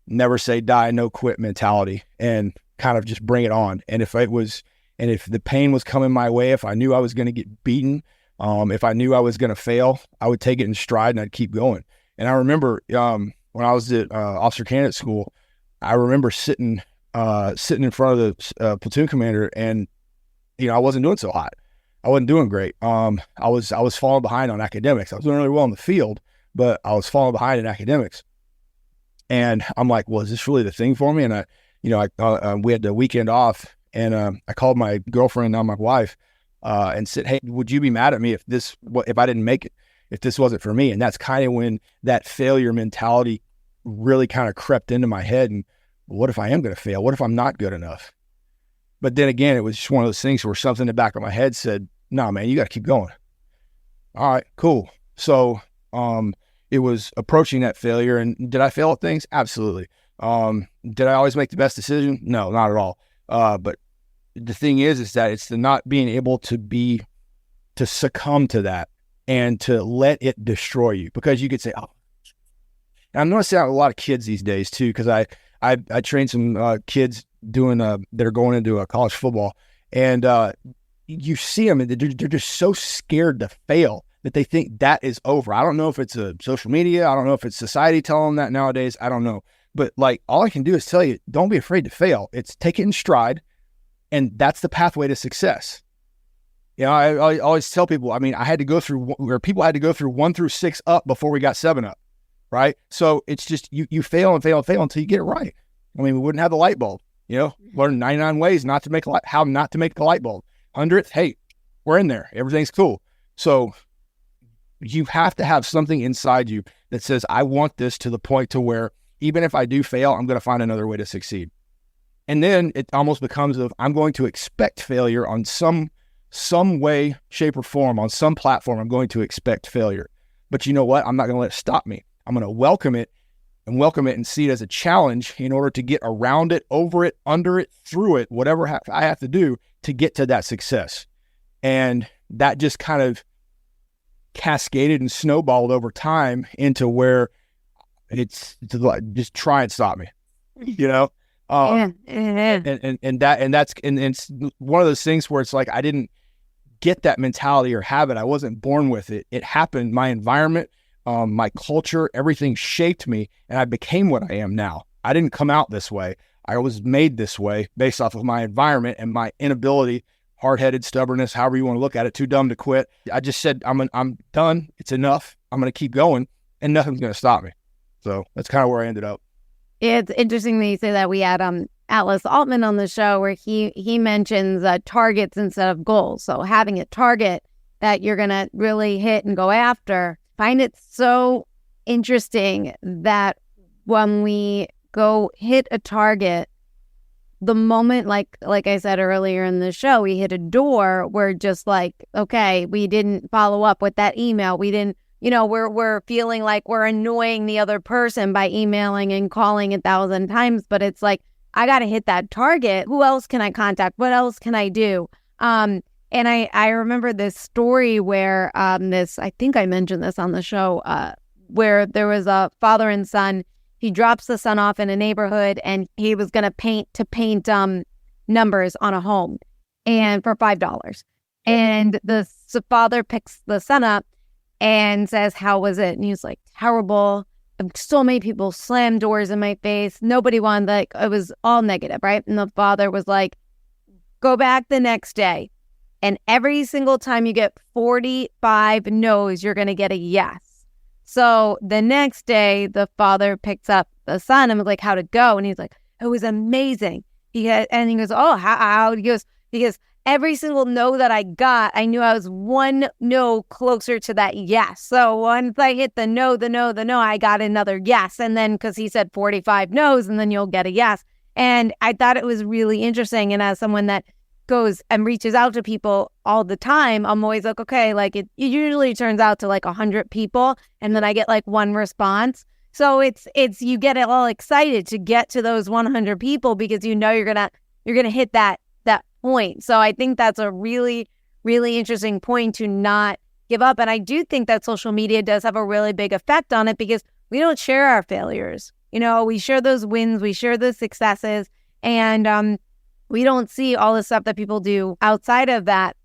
never say die, no quit mentality, and kind of just bring it on. And if the pain was coming my way, if I knew I was going to get beaten, if I knew I was going to fail, I would take it in stride and I'd keep going. And I remember when I was at officer candidate school, I remember sitting in front of the platoon commander, and I wasn't doing so hot. I wasn't doing great. I was falling behind on academics. I was doing really well in the field, but I was falling behind in academics. And I'm like, well, is this really the thing for me? And we had the weekend off, and I called my girlfriend, now my wife, and said, hey, would you be mad at me if I didn't make it, if this wasn't for me? And that's kind of when that failure mentality really kind of crept into my head. And what if I am going to fail? What if I'm not good enough? But then again, it was just one of those things where something in the back of my head said, no, man, you got to keep going. All right, cool. So it was approaching that failure. And did I fail at things? Absolutely. Did I always make the best decision? No, not at all. But the thing is that it's the not being able to succumb to that and to let it destroy you, because you could say, oh, and I'm noticing a lot of kids these days too, because I trained some kids that are going into college football, and you see them and they're just so scared to fail that they think that is over. I don't know if it's social media. I don't know if it's society telling them that nowadays. I don't know. But like, all I can do is tell you, don't be afraid to fail. It's take it in stride. And that's the pathway to success. I always tell people, I had to go through where people had to go through 1 through 6 up before we got 7 up. Right. So it's just, you fail and fail and fail until you get it right. We wouldn't have the light bulb, learn 99 ways how not to make the light bulb. 100th, hey, we're in there. Everything's cool. So you have to have something inside you that says, I want this to the point to where even if I do fail, I'm going to find another way to succeed. And then it almost becomes I'm going to expect failure on some way, shape, or form, on some platform. I'm going to expect failure. But you know what? I'm not going to let it stop me. I'm going to welcome it and see it as a challenge in order to get around it, over it, under it, through it, whatever I have to do to get to that success. And that just kind of cascaded and snowballed over time into where it's just try and stop me, And it's one of those things where it's like, I didn't get that mentality or habit. I wasn't born with it. It happened. My environment, my culture, everything shaped me, and I became what I am now. I didn't come out this way. I was made this way based off of my environment and my inability, hard-headed stubbornness, however you want to look at it, too dumb to quit. I just said, I'm done. It's enough. I'm going to keep going, and nothing's going to stop me. So that's kind of where I ended up. It's interesting that you say that. We had Atlas Altman on the show where he mentions targets instead of goals. So having a target that you're going to really hit and go after. Find it so interesting that when we go hit a target, the moment, like I said earlier in the show, we hit a door, we're just like, okay, we didn't follow up with that email. We didn't, we're feeling like we're annoying the other person by emailing and calling 1,000 times. But it's like, I got to hit that target. Who else can I contact? What else can I do? And I remember this story where I think I mentioned this on the show, where there was a father and son. He drops the son off in a neighborhood, and he was going to paint numbers on a home, and for $5. And the father picks the son up and says, "How was it?" And he's like, "Terrible. So many people slammed doors in my face. Nobody wanted, like, it was all negative, right?" And the father was like, "Go back the next day. And every single time you get 45 no's, you're going to get a yes." So the next day, the father picks up the son and was like, "How'd it go?" And he's like, "It was amazing." He goes, "Oh, how?" He goes, "Every single no that I got, I knew I was one no closer to that yes. So once I hit the no, I got another yes." And then, because he said 45 no's, and then you'll get a yes. And I thought it was really interesting. And as someone that goes and reaches out to people all the time, I'm always like, okay, like it usually turns out to like 100 people, and then I get like one response. So it's you get all excited to get to those 100 people because you know you're gonna hit that point. So I think that's a really, really interesting point, to not give up. And I do think that social media does have a really big effect on it, because we don't share our failures. You know, we share those wins, we share those successes, and we don't see all the stuff that people do outside of that,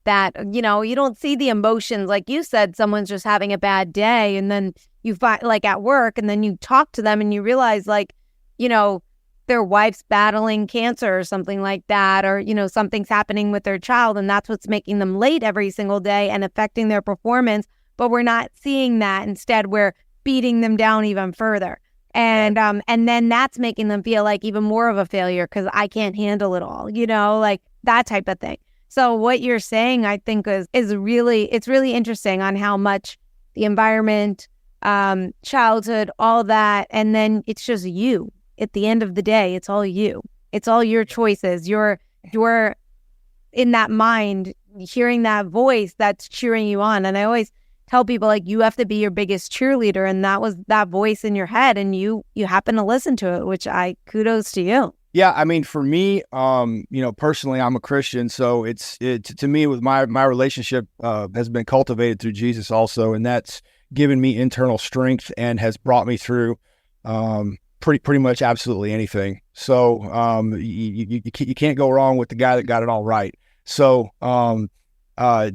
you know, you don't see the emotions. Like you said, someone's just having a bad day, and then you find, like at work, and then you talk to them and you realize, like, you know, their wife's battling cancer or something like that, or, you know, something's happening with their child, and that's what's making them late every single day and affecting their performance. But we're not seeing that. Instead, we're beating them down even further. And then that's making them feel like even more of a failure because I can't handle it all, you know, like that type of thing. So what you're saying, I think, is really interesting on how much the environment, childhood, all that, and then it's just you. At the end of the day, it's all you. It's all your choices. You're in that mind, hearing that voice that's cheering you on. And I always tell people, like, you have to be your biggest cheerleader, and that was that voice in your head, and you happen to listen to it, which kudos to you. Yeah, I mean, for me, you know, personally, I'm a Christian, so it's to me, with my relationship has been cultivated through Jesus also, and that's given me internal strength and has brought me through pretty much absolutely anything. So you can't go wrong with the guy that got it all right. So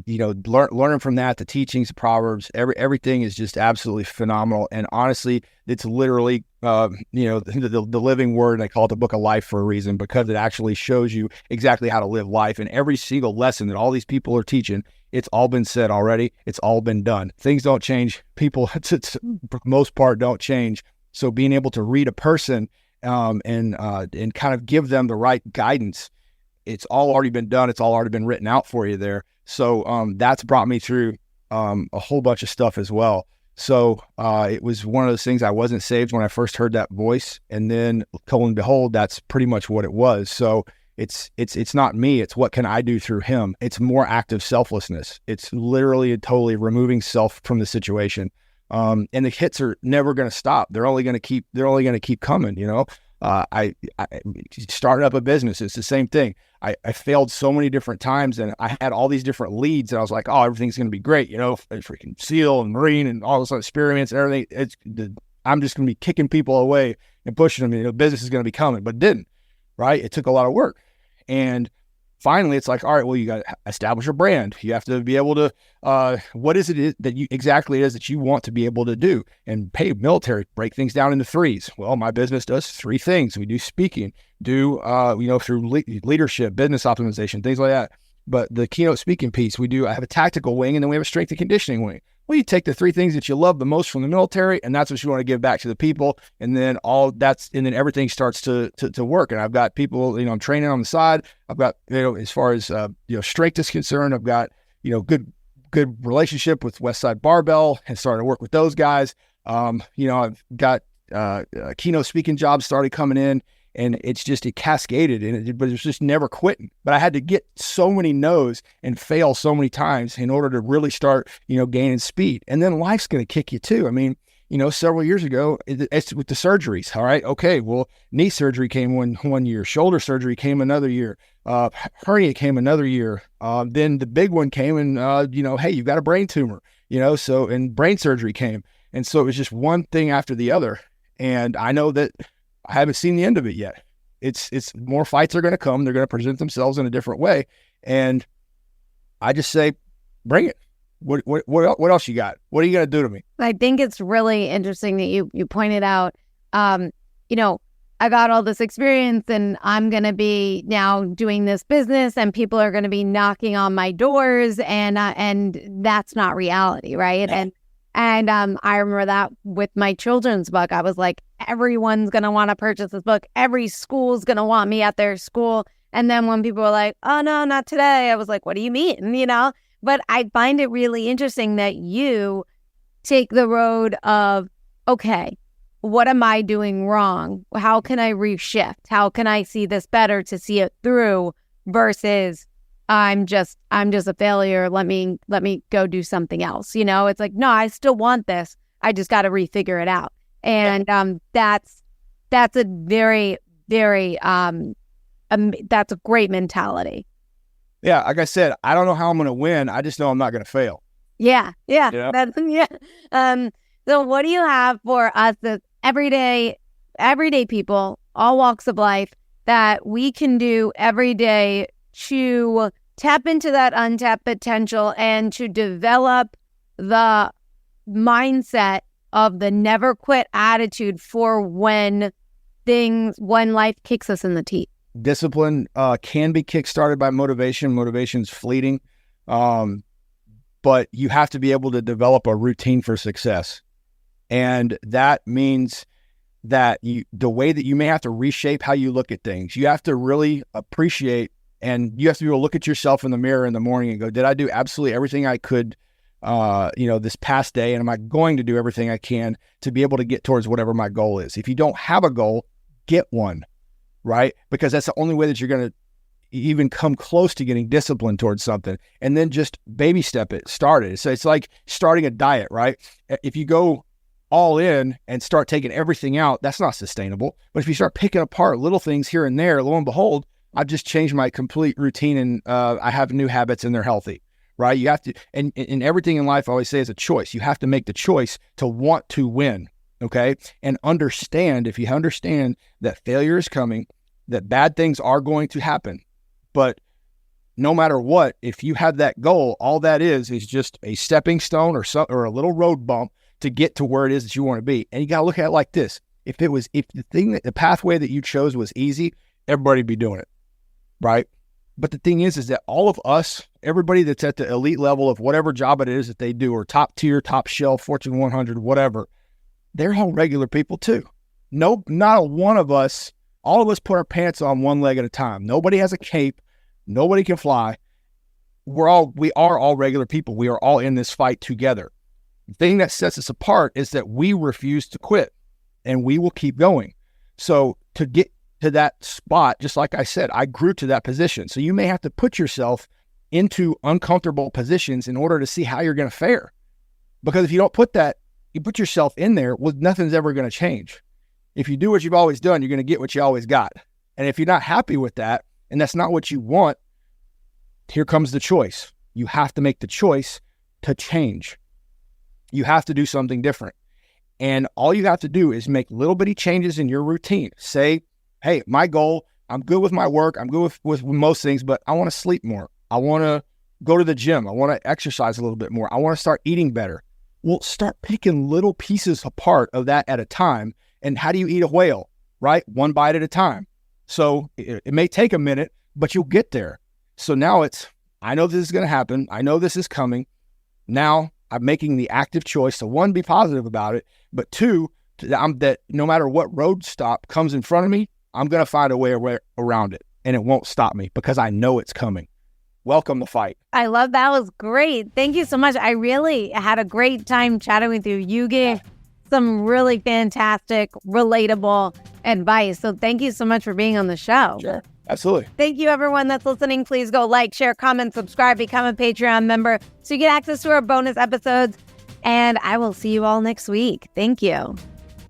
you know, learning from that, the teachings, the Proverbs, everything is just absolutely phenomenal. And honestly, it's literally, you know, the living word, and I call it the book of life for a reason, because it actually shows you exactly how to live life. And every single lesson that all these people are teaching, it's all been said already. It's all been done. Things don't change. People, for the most part, don't change. So being able to read a person and kind of give them the right guidance, it's all already been done. It's all already been written out for you there. So that's brought me through a whole bunch of stuff as well. So it was one of those things. I wasn't saved when I first heard that voice, and then lo and behold, that's pretty much what it was. So it's not me. It's what can I do through him. It's more active selflessness. It's literally and totally removing self from the situation. And the hits are never going to stop. They're only going to keep coming. You know, I started up a business. It's the same thing. I failed so many different times, and I had all these different leads, and I was like, oh, everything's going to be great. You know, freaking SEAL and Marine and all this experiments and everything. I'm just going to be kicking people away and pushing them. You know, business is going to be coming, but it didn't, right? It took a lot of work. And finally, it's like, all right, well, you got to establish a brand. You have to be able to, what is it that you exactly is that you want to be able to do? And pay military, break things down into threes. Well, my business does 3 things. We do speaking, you know, through leadership, business optimization, things like that. But the keynote speaking piece, I have a tactical wing, and then we have a strength and conditioning wing. Well, you take the 3 things that you love the most from the military, and that's what you want to give back to the people. And then everything starts to work. And I've got people, you know, I'm training on the side. I've got, you know, as far as, you know, strength is concerned, I've got, you know, good relationship with Westside Barbell and starting to work with those guys. You know, I've got keynote speaking jobs started coming in, and it cascaded, but it's just never quitting. But I had to get so many no's and fail so many times in order to really start, you know, gaining speed. And then life's going to kick you too. I mean, several years ago, it's with the surgeries. All right. Okay. Well, knee surgery came one year, shoulder surgery came another year, hernia came another year. Then the big one came and, hey, you've got a brain tumor, and brain surgery came. And so it was just one thing after the other. And I know that I haven't seen the end of it yet. It's more fights are going to come. They're going to present themselves in a different way. And I just say, bring it. What else you got? What are you going to do to me? I think it's really interesting that you pointed out, I got all this experience and I'm going to be now doing this business and people are going to be knocking on my doors and that's not reality. Right. Yeah. And I remember that with my children's book, I was like, everyone's going to want to purchase this book. Every school's going to want me at their school. And then when people were like, oh, no, not today, I was like, what do you mean? But I find it really interesting that you take the road of, okay, what am I doing wrong? How can I reshift? How can I see this better to see it through versus I'm just a failure. Let me go do something else. It's like, no, I still want this. I just got to refigure it out. And that's a very, very that's a great mentality. Yeah, like I said, I don't know how I'm going to win. I just know I'm not going to fail. Yeah. So what do you have for us as everyday people, all walks of life, that we can do every day to tap into that untapped potential and to develop the mindset of the never quit attitude for when life kicks us in the teeth? Discipline can be kickstarted by motivation. Motivation's fleeting. But you have to be able to develop a routine for success. And that means that the way that you may have to reshape how you look at things, you have to really appreciate, and you have to be able to look at yourself in the mirror in the morning and go, did I do absolutely everything I could, this past day? And am I going to do everything I can to be able to get towards whatever my goal is? If you don't have a goal, get one. Right? Because that's the only way that you're going to even come close to getting disciplined towards something. And then just baby step it, start it. So it's like starting a diet, right? If you go all in and start taking everything out, that's not sustainable. But if you start picking apart little things here and there, lo and behold, I've just changed my complete routine and I have new habits and they're healthy, right? You have to, and everything in life I always say is a choice. You have to make the choice to want to win, okay? And if you understand that failure is coming, that bad things are going to happen. But no matter what, if you have that goal, all that is just a stepping stone or a little road bump to get to where it is that you want to be. And you got to look at it like this. If the pathway that you chose was easy, everybody'd be doing it, right? But the thing is that all of us, everybody that's at the elite level of whatever job it is that they do, or top tier, top shelf, Fortune 100, whatever, they're all regular people too. No, not a one of us. All of us put our pants on one leg at a time. Nobody has a cape. Nobody can fly. We are all regular people. We are all in this fight together. The thing that sets us apart is that we refuse to quit and we will keep going. So to get to that spot, just like I said, I grew to that position. So you may have to put yourself into uncomfortable positions in order to see how you're going to fare. Because if you don't you put yourself in there, well, nothing's ever going to change. If you do what you've always done, you're going to get what you always got. And if you're not happy with that, and that's not what you want, here comes the choice. You have to make the choice to change. You have to do something different. And all you have to do is make little bitty changes in your routine. Say, hey, my goal, I'm good with my work. I'm good with most things, but I want to sleep more. I want to go to the gym. I want to exercise a little bit more. I want to start eating better. Well, start picking little pieces apart of that at a time. And how do you eat a whale, right? One bite at a time. So it may take a minute, but you'll get there. So now I know this is going to happen. I know this is coming. Now I'm making the active choice to, one, be positive about it, but two, that no matter what road stop comes in front of me, I'm going to find a way around it and it won't stop me because I know it's coming. Welcome the fight. I love that. Was great. Thank you so much. I really had a great time chatting with you. You gave some really fantastic, relatable advice. So thank you so much for being on the show. Sure. Absolutely. Thank you, everyone that's listening. Please go like, share, comment, subscribe, become a Patreon member so you get access to our bonus episodes. And I will see you all next week. Thank you.